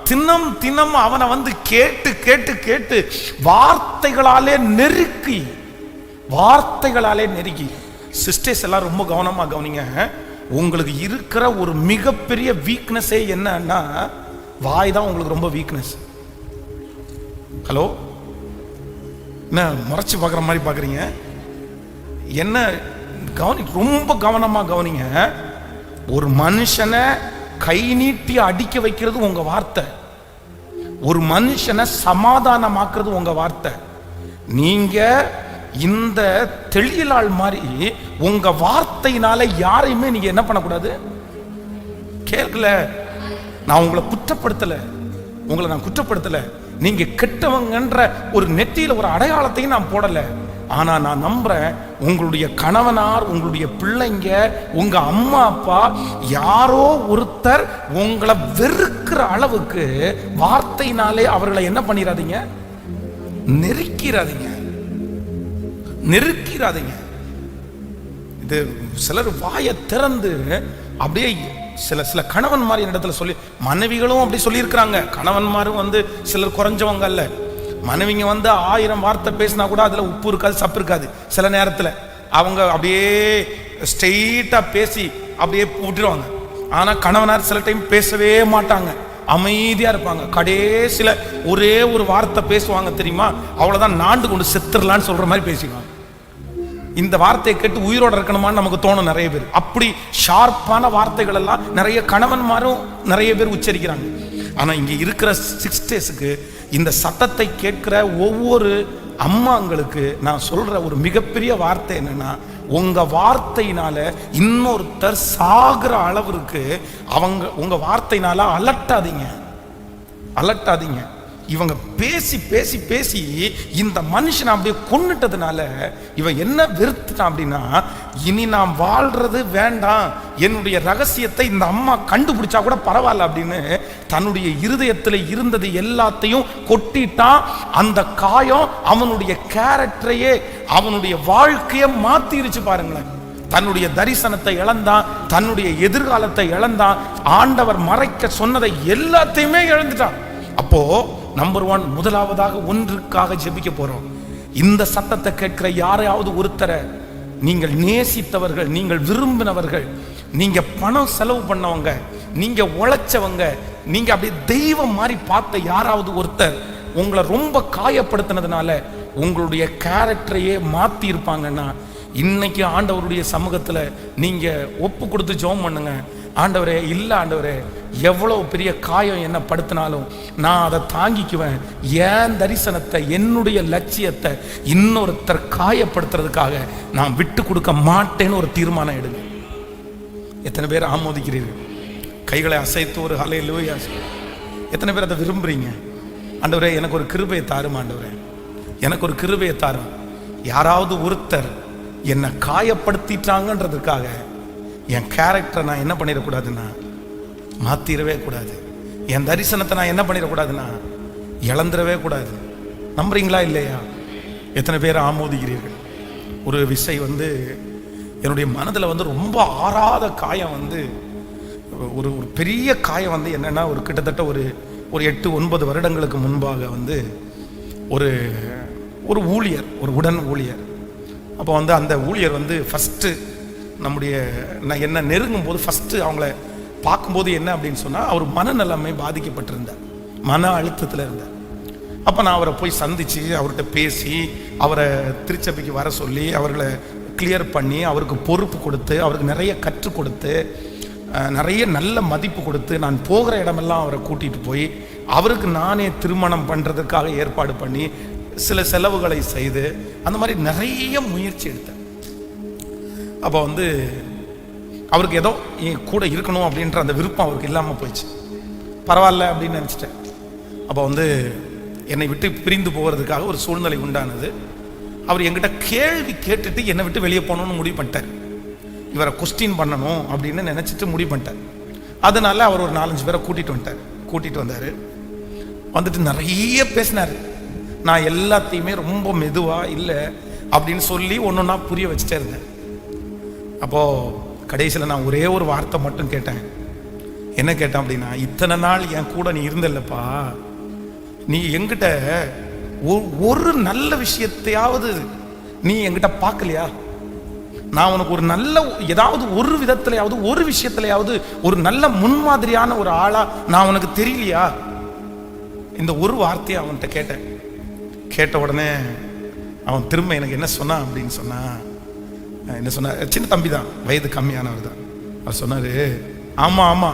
தினம் தினம் அவனை கேட்டு கேட்டு கேட்டு வார்த்தைகளாலே நெருக்கி, வார்த்தைகளாலே நெருக்கி. சிஸ்டர்ஸ் எல்லாம் ரொம்ப கவனமா கவனிங்க. உங்களுக்கு இருக்கிற ஒரு மிகப்பெரிய வீக்னஸே என்னன்னா, வாய் தான் உங்களுக்கு ரொம்ப வீக்னஸ். ஹலோ, என்ன முறைச்சு பார்க்குற மாதிரி பார்க்குறீங்க? என்ன கவனி, ரொம்ப கவனமா கவனிங்க. ஒரு மனுஷனை கை நீட்டி அடிக்க வைக்கிறது உங்க வார்த்தை, ஒரு மனுஷனை சமாதானமாக்குறது உங்க வார்த்தை. நீங்க இந்த தெளியலாள் மாதிரி உங்க வார்த்தையினால யாரையுமே நீங்க என்ன பண்ணக்கூடாது. கேட்கல, நான் உங்களை குற்றப்படுத்தல, உங்களை நான் குற்றப்படுத்தல, நீங்க கெட்டவங்கன்ற ஒரு நெத்தியில ஒரு அடையாளத்தையும் நான் போடல. ஆனா நான் நம்புறேன், உங்களுடைய கணவனார், உங்களுடைய பிள்ளைங்க, உங்க அம்மா அப்பா யாரோ ஒருத்தர் உங்களை வெறுக்கிற அளவுக்கு வார்த்தையினாலே அவர்களை என்ன பண்ணிடாதீங்க, நெருக்கிறாதீங்க, நெருக்கிறாதீங்க. இது சிலர் வாயை திறந்து அப்படியே சில கணவன் மாதிரி இடத்துல சொல்லி, மனைவிகளும் அப்படி சொல்லியிருக்கிறாங்க. கணவன்மாரும் சிலர் குறைஞ்சவங்க அல்ல. மனைவிங்க 1000 வார்த்தை பேசினா கூட அதுல உப்பு இருக்காது, சப்பு இருக்காது. சில நேரத்துல அவங்க அப்படியே ஸ்ட்ரெயிட்டா பேசி அப்படியே விட்டுருவாங்க. ஆனா கணவனார் சில டைம் பேசவே மாட்டாங்க, அமைதியா இருப்பாங்க. கடைசியில ஒரே ஒரு வார்த்தை பேசுவாங்க தெரியுமா, அவ்வளவுதான், நாண்டு கொண்டு செத்துடலான்னு சொல்ற மாதிரி பேசுவாங்க. இந்த வார்த்தையை கேட்டு உயிரோட இருக்கணுமான்னு நமக்கு தோணும் நிறைய பேர். அப்படி ஷார்ப்பான வார்த்தைகள் எல்லாம் நிறைய கணவன்மாரும் நிறைய பேர் உச்சரிக்கிறாங்க. ஆனா இங்க இருக்கிற சிஸ்டர்ஸுக்கு இந்த சத்தத்தை கேட்கிற ஒவ்வொரு அம்மாங்களுக்கு நான் சொல்ற ஒரு மிகப்பெரிய வார்த்தை என்னன்னா, உங்க வார்த்தையினால இன்னொருத்தர் சாகிற அளவிற்கு உங்க வார்த்தையினால அலட்டாதீங்க, அலட்டாதீங்க. இவங்க பேசி பேசி பேசி இந்த மனுஷனை அப்படியே கொன்னுட்டதுனால இவன் என்ன வெறுத்துட்டான் அப்படின்னா, இனி நான் வாழ்றது வேண்டாம், என்னுடைய ரகசியத்தை இந்த அம்மா கண்டுபிடிச்சா கூட பரவாயில்ல அப்படின்னு தன்னுடைய இருதயத்தில் இருந்தது எல்லாத்தையும் கொட்டிட்டான். அந்த காயம் அவனுடைய கேரக்டரையே, அவனுடைய வாழ்க்கையை மாத்திருச்சு பாருங்களேன். தன்னுடைய தரிசனத்தை இழந்தான், தன்னுடைய எதிர்காலத்தை இழந்தான், ஆண்டவர் மறைக்க சொன்னதை எல்லாத்தையுமே இழந்துட்டான். அப்போ நம்பர் 1, முதலாவதாக ஒன்றுக்காக ஜெபிக்க போறோம். இந்த சத்தத்தை கேட்கிற யாரையாவது ஒருத்தரை நீங்கள் நேசித்தவர்கள், நீங்கள் விரும்பினவர்கள், நீங்க பணம் செலவு பண்ணவங்க, நீங்க உழைச்சவங்க, நீங்க அப்படியே தெய்வம் மாதிரி பார்த்த யாராவது ஒருத்தர் உங்களை ரொம்ப காயப்படுத்தினதுனால உங்களுடைய கேரக்டரையே மாத்தி இருப்பாங்கன்னா, இன்னைக்கு ஆண்டவருடைய சமூகத்துல நீங்க ஒப்பு கொடுத்து ஜெபம் பண்ணுங்க. ஆண்டவரே, இல்ல ஆண்டவரே, எவ்வளவு பெரிய காயம் என்ன படுத்தினாலும் நான் அதை தாங்கிக்குவேன். என் தரிசனத்தை, என்னுடைய லட்சியத்தை இன்னொருத்தர் காயப்படுத்துறதுக்காக நான் விட்டு கொடுக்க மாட்டேன்னு ஒரு தீர்மானம் எடுங்க. எத்தனை பேர் ஆமோதிக்கிறீர்கள்? கைகளை அசைத்து ஒரு ஹல்லேலூயா. எத்தனை பேர் அதை விரும்புறீங்க? ஆண்டவரே, எனக்கு ஒரு கிருபையை தாரும், ஆண்டவரே எனக்கு ஒரு கிருபையை தாரும். யாராவது ஒருத்தர் என்னை காயப்படுத்திட்டாங்கன்றதுக்காக என் கேரக்டரை நான் என்ன பண்ணிடக்கூடாதுன்னா மாத்திரவே கூடாது. என் தரிசனத்தை நான் என்ன பண்ணிடக்கூடாதுன்னா இழந்துடவே கூடாது. நம்புறீங்களா இல்லையா? எத்தனை பேர் ஆமோதிக்கிறீர்கள்? ஒரு விசை என்னுடைய மனதில் ரொம்ப ஆறாத காயம் ஒரு பெரிய காயம் என்னன்னா, ஒரு கிட்டத்தட்ட ஒரு 8-9 வருடங்களுக்கு முன்பாக ஒரு ஊழியர், ஒரு உடன் ஊழியர். அப்போ அந்த ஊழியர் ஃபஸ்ட்டு நம்முடைய நான் என்ன நெருங்கும் போது ஃபஸ்ட்டு அவங்கள பார்க்கும்போது என்ன அப்படின்னு சொன்னால், அவர் மனநலமை பாதிக்கப்பட்டிருந்தார், மன அழுத்தத்தில் இருந்தார். அப்போ நான் அவரை போய் சந்தித்து அவர்கிட்ட பேசி அவரை திருச்சபைக்கு வர சொல்லி அவர்களை கிளியர் பண்ணி அவருக்கு பொறுப்பு கொடுத்து அவருக்கு நிறைய கற்றுக் கொடுத்து நிறைய நல்ல மதிப்பு கொடுத்து நான் போகிற இடமெல்லாம் அவரை கூட்டிகிட்டு போய் அவருக்கு நானே திருமணம் பண்ணுறதுக்காக ஏற்பாடு பண்ணி சில செலவுகளை செய்து அந்த மாதிரி நிறைய முயற்சி எடுத்தேன். அப்போ அவருக்கு ஏதோ என் கூட இருக்கணும் அப்படின்ற அந்த விருப்பம் அவருக்கு இல்லாமல் போயிடுச்சு. பரவாயில்ல அப்படின்னு நினச்சிட்டேன். அப்போ என்னை விட்டு பிரிந்து போகிறதுக்காக ஒரு சூழ்நிலை உண்டானது. அவர் என்கிட்ட கேள்வி கேட்டுட்டு என்னை விட்டு வெளியே போகணும்னு முடிவு பண்ணிட்டார். இவரை கொஸ்டின் பண்ணணும் அப்படின்னு நினச்சிட்டு முடிவு பண்ணிட்டார். அதனால அவர் ஒரு 4-5 பேரை கூட்டிகிட்டு வந்தார். வந்துட்டு நிறைய பேசினார். நான் எல்லாத்தையுமே ரொம்ப மெதுவாக இல்லை அப்படின்னு சொல்லி ஒன்றா புரிய வச்சுட்டே இருந்தேன். அப்போது கடைசியில் நான் ஒரே ஒரு வார்த்தை மட்டும் கேட்டேன். என்ன கேட்டேன் அப்படின்னா, இத்தனை நாள் என் கூட நீ இருந்தல்லப்பா, நீ என்கிட்ட ஒரு நல்ல விஷயத்தையாவது நீ என்கிட்ட பார்க்கலையா? நான் உனக்கு ஒரு நல்ல ஏதாவது ஒரு விதத்திலையாவது ஒரு விஷயத்திலையாவது ஒரு நல்ல முன்மாதிரியான ஒரு ஆளா நான் உனக்கு தெரியலையா? இந்த ஒரு வார்த்தையை அவன்கிட்ட கேட்டேன். கேட்ட உடனே அவன் திரும்ப எனக்கு என்ன சொன்னான் அப்படின்னு சொன்னா, என்ன சொன்ன, சின்ன தம்பி தான், வயது கம்மியானவர் தான். அவர் சொன்னாரு, ஆமா ஆமா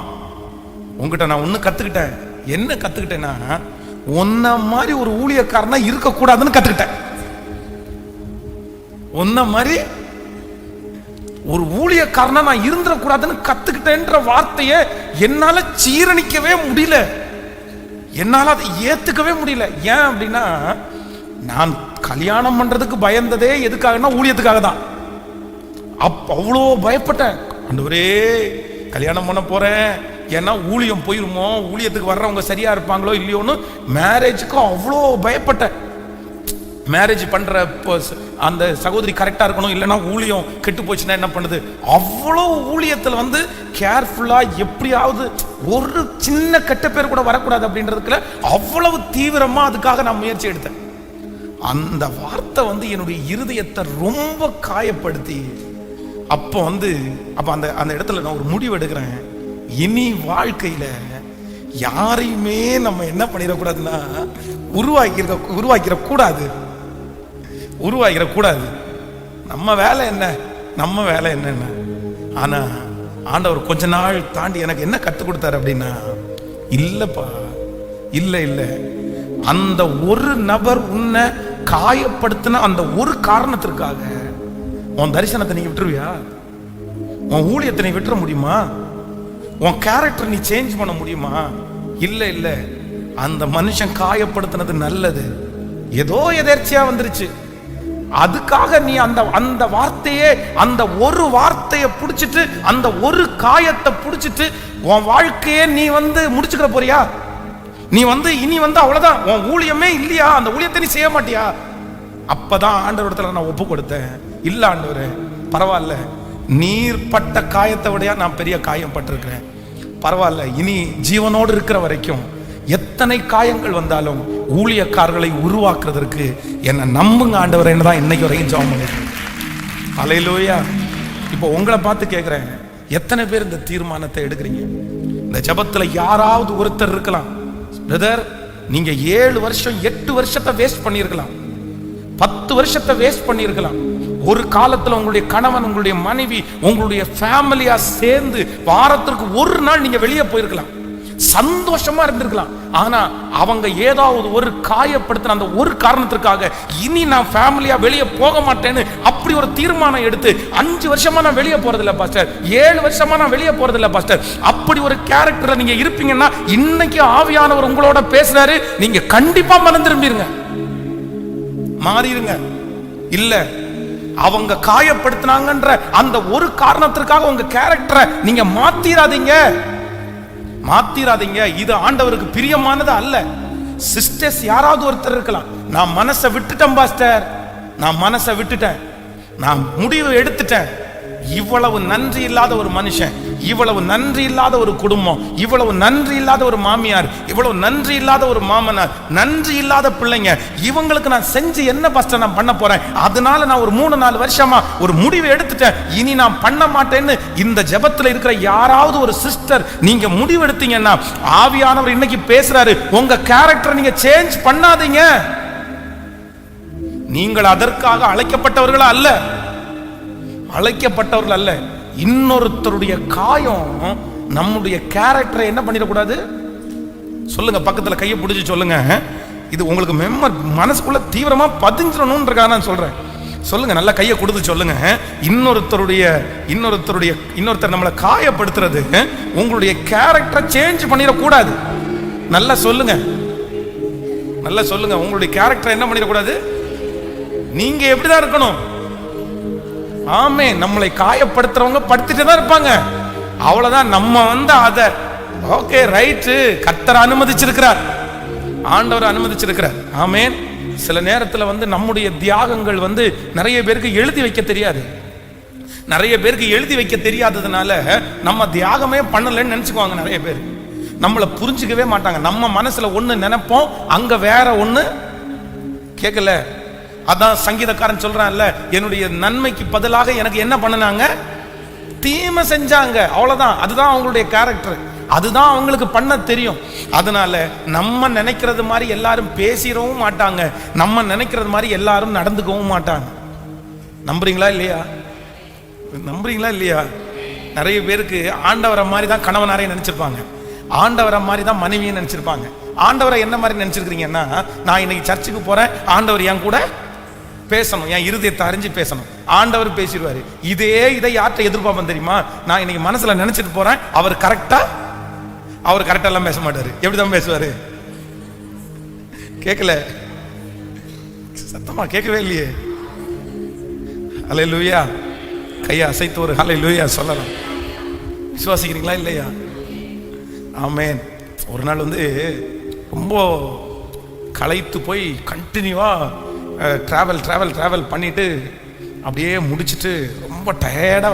உங்ககிட்ட நான் ஒன்று கத்துக்கிட்டேன். என்ன கத்துக்கிட்டேன்னா, உன்ன மாதிரி ஒரு ஊழியக்காரனா இருக்கக்கூடாதுன்னு கத்துக்கிட்டேன். உன்ன மாதிரி ஒரு ஊழியக்காரனா நான் இருந்துடக்கூடாதுன்னு கத்துக்கிட்டேன்ற வார்த்தையை என்னால ஜீரணிக்கவே முடியல, என்னால அதை ஏத்துக்கவே முடியல. ஏன் அப்படின்னா, நான் கல்யாணம் பண்றதுக்கு பயந்ததே எதுக்காகனா ஊழியத்துக்காக தான். அவ்வளோ பயப்பட்டேன். ஆண்டவரே கல்யாணம் பண்ண போறேன், ஏன்னா ஊழியம் போயிருமோ, ஊழியத்துக்கு வர்றவங்க சரியா இருப்பாங்களோ இல்லையோன்னு மேரேஜுக்கு அவ்வளோ பயப்பட்டேன். மேரேஜ் பண்ற அந்த சகோதரி கரெக்டா இருக்கணும், இல்லைன்னா ஊழியம் கெட்டு போச்சுன்னா என்ன பண்ணுது, அவ்வளோ ஊழியத்தில் கேர்ஃபுல்லா எப்படியாவது ஒரு சின்ன கெட்ட பேர் கூட வரக்கூடாது அப்படின்றதுக்குள்ள அவ்வளவு தீவிரமா அதுக்காக நான் முயற்சி எடுத்தேன். அந்த வார்த்தை என்னுடைய இருதயத்தை ரொம்ப காயப்படுத்தி, அப்போ அப்போ அந்த இடத்துல நான் ஒரு முடிவு எடுக்கிறேன். இனி வாழ்க்கையில யாரையுமே நம்ம என்ன பண்ணிடக்கூடாதுன்னா உருவாக்கிடக்கூடாது. நம்ம வேலை என்ன. ஆனா ஆண்டவர் கொஞ்ச நாள் தாண்டி எனக்கு என்ன கற்றுக் கொடுத்தாரு அப்படின்னா, இல்லப்பா இல்ல, அந்த ஒரு நபர் உன்னை காயப்படுத்தின அந்த ஒரு காரணத்திற்காக உன் தரிசனத்தை நீ விட்டுருவியா? உன் ஊழியத்தை நீ விட்டுற முடியுமா? உன் கேரக்டர் நீ சேஞ்ச் பண்ண முடியுமா? இல்ல, அந்த மனுஷன் காயப்படுத்தினது நல்லது, ஏதோ எதேர்ச்சியா வந்துருச்சு. அதுக்காக நீ அந்த வார்த்தையே, அந்த ஒரு வார்த்தையை பிடிச்சிட்டு, அந்த ஒரு காயத்தை பிடிச்சிட்டு உன் வாழ்க்கையே நீ முடிச்சுக்கிற போறியா? நீ இனி அவ்வளவுதான், உன் ஊழியமே இல்லையா? அந்த ஊழியத்தை நீ செய்ய மாட்டியா? அப்பதான் ஆண்டவரிடத்துல நான் ஒப்பு கொடுத்தேன். இல்ல ஆண்டவரே, பரவாயில்ல, நீர் பட்ட காயத்தை விட நான் பெரிய காயம் பட்டிருக்கிறேன். பரவாயில்ல, இனி ஜீவனோடு இருக்கிற வரைக்கும் எத்தனை காயங்கள் வந்தாலும் ஊழியக்காரர்களை உருவாக்குறதற்கு என்னை நம்புங்க ஆண்டவரே, என்னதான் இன்னைக்கு வரைக்கும் ஜெபம் பண்ணிருக்கேன். அல்லேலூயா. இப்போ உங்களை பார்த்து கேட்கிறேன், எத்தனை பேர் இந்த தீர்மானத்தை எடுக்கிறீங்க? இந்த ஜெபத்துல யாராவது ஒருத்தர் இருக்கலாம், பிரதர் நீங்க 7 வருஷம் 8 வருஷத்தை வேஸ்ட் பண்ணிருக்கலாம், 10 வருஷத்தை வேஸ்ட் பண்ணிருக்கலாம். ஒரு காலத்துல உங்களுடைய கணவன், உங்களுடைய மனைவி, உங்களுடைய ஃபேமிலியா சேர்ந்து வாரத்திற்கு ஒரு நாள் நீங்க வெளியே போயிருக்கலாம், சந்தோஷமா இருந்திருக்கலாம். ஆனா அவங்க ஏதாவது ஒரு காயப்படுத்தின அந்த ஒரு காரணத்திற்காக இனி நான் ஃபேமிலியா வெளியே போக மாட்டேன்னு அப்படி ஒரு தீர்மானம் எடுத்து 5 வருஷமா நான் வெளியே போறதில்ல பாஸ்டர், 7 வருஷமா நான் வெளியே போறதில்ல பாஸ்டர், அப்படி ஒரு கேரக்டர்ல நீங்க இருப்பீங்கன்னா இன்னைக்கு ஆவியானவர் உங்களோட பேசுறாரு, நீங்க கண்டிப்பா மனம் திரும்பிருங்க, மாறிடுங்க. இல்ல, அவங்க காயப்படுத்தினாங்கன்ற அந்த ஒரு காரணத்திற்காக உங்க கேரக்டரை நீங்க மாத்திராதீங்க. இது ஆண்டவருக்கு பிரியமானது அல்ல. சிஸ்டர்ஸ் யாராவது ஒருத்தர் இருக்கலாம், நான் மனசை விட்டுட்டேன் பாஸ்டர், நான் முடிவு எடுத்துட்டேன், இவ்வளவு நன்றி இல்லாத ஒரு மனுஷன், இவ்வளவு நன்றி இல்லாத ஒரு குடும்பம், இவ்வளவு நன்றி இல்லாத ஒரு மாமியார், இவ்வளவு நன்றி இல்லாத ஒரு மாமனார், நன்றி இல்லாத பிள்ளைங்க, இவங்களுக்கு நான் செஞ்சு என்ன பாஸ்டர் நான் பண்ண போறேன்? அதனால நான் ஒரு 3-4 வருஷமா ஒரு முடிவு எடுத்துட்டேன், இனி நான் பண்ண மாட்டேன்னு இந்த ஜெபத்துல இருக்கிற யாராவது ஒரு சிஸ்டர் நீங்க முடிவு எடுத்தீங்கன்னா, ஆவியானவர் இன்னைக்கு பேசுறாரு, உங்க கேரக்டரை நீங்க சேஞ்ச் பண்ணாதீங்க. நீங்கள் அதற்காக அழைக்கப்பட்டவர்கள் அல்ல, அழைக்கப்பட்டவர்கள் அல்ல. இன்னொருத்தருடைய காயம் நம்முடைய கேரக்டரை என்ன பண்ணிடக்கூடாது? சொல்லுங்க, பக்கத்துல கையை பிடிச்சி சொல்லுங்க. இது உங்களுக்கு மனசுக்குள்ள தீவிரமா பதிஞ்சிடணும்ன்றக்காக நான் சொல்றேன். சொல்லுங்க, நல்லா கையை கொடுத்து சொல்லுங்க. இன்னொருத்தர் நம்மளை காயப்படுத்துறது உங்களுடைய கேரக்டரை சேஞ்ச் பண்ணிடக்கூடாது. நல்லா சொல்லுங்க, நல்லா சொல்லுங்க. உங்களுடைய கேரக்டரை என்ன பண்ணிடக்கூடாது? நீங்க எப்படிதான் இருக்கணும்? ஆமே, நம்மளை காயப்படுத்துறவங்க படுத்துட்டு தான் இருப்பாங்க, அவ்வளவுதான். நம்ம அத ஓகே ரைட்டு, கர்த்தர் அனுமதிச்சிருக்கிறார், ஆண்டவர் அனுமதிச்சிருக்கிறார். ஆமேன். சில நேரத்தில் நம்முடைய தியாகங்கள் நிறைய பேருக்கு எழுதி வைக்க தெரியாது. நிறைய பேருக்கு எழுதி வைக்க தெரியாததுனால நம்ம தியாகமே பண்ணலன்னு நினைச்சுக்குவாங்க. நிறைய பேர் நம்மளை புரிஞ்சுக்கவே மாட்டாங்க. நம்ம மனசுல ஒண்ணு நினைப்போம், அங்க வேற ஒண்ணு கேட்கல. அதான் சங்கீதக்காரன் சொல்றான்ல, என்னுடைய நன்மைக்கு பதிலாக எனக்கு என்ன பண்ணனாங்க? தீமை செஞ்சாங்க, அவ்வளவுதான். அதுதான் அவங்களுடைய கேரக்டர், அதுதான் அவங்களுக்கு பண்ண தெரியும். அதனால நம்ம நினைக்கிறது மாதிரி எல்லாரும் பேசிடவும் மாட்டாங்க, நம்ம நினைக்கிறது மாதிரி எல்லாரும் நடந்துக்கவும் மாட்டாங்க. நம்புறீங்களா இல்லையா? நம்புறீங்களா இல்லையா? நிறைய பேருக்கு ஆண்டவரை மாதிரி தான் கணவனாரே நினைச்சிருப்பாங்க, ஆண்டவரை மாதிரி தான் மனைவியை நினைச்சிருப்பாங்க. ஆண்டவரை என்ன மாதிரி நினைச்சிருக்கீங்கன்னா, நான் இன்னைக்கு சர்ச்சுக்கு போறேன், ஆண்டவர் என் கூட பேசணும், என் இருதயத்தை அறிஞ்சு பேசணும். ஆண்டவர் பேசிடுவாரு. இதை யார்கிட்ட எதிர்பார்ப்பேன் தெரியுமா? நான் இன்னைக்கு மனசுல நினைச்சிட்டு போறேன், அவர் கரெக்டா எல்லாம் பேச மாட்டாரு. எப்படிதான் பேசுவாரு? கேட்கல, சத்தமா கேட்கவே இல்லையே. ஹல்லேலூயா. கையா அசைத்து ஒரு ஹல்லேலூயா சொல்லலாம். விசுவாசிக்கிறீங்களா இல்லையா? ஆமென். ஒரு நாள் ரொம்ப களைத்து போய் கண்டினியூவா டிராவல் பண்ணிட்டு அப்படியே முடிச்சுட்டு ரொம்ப டயர்டா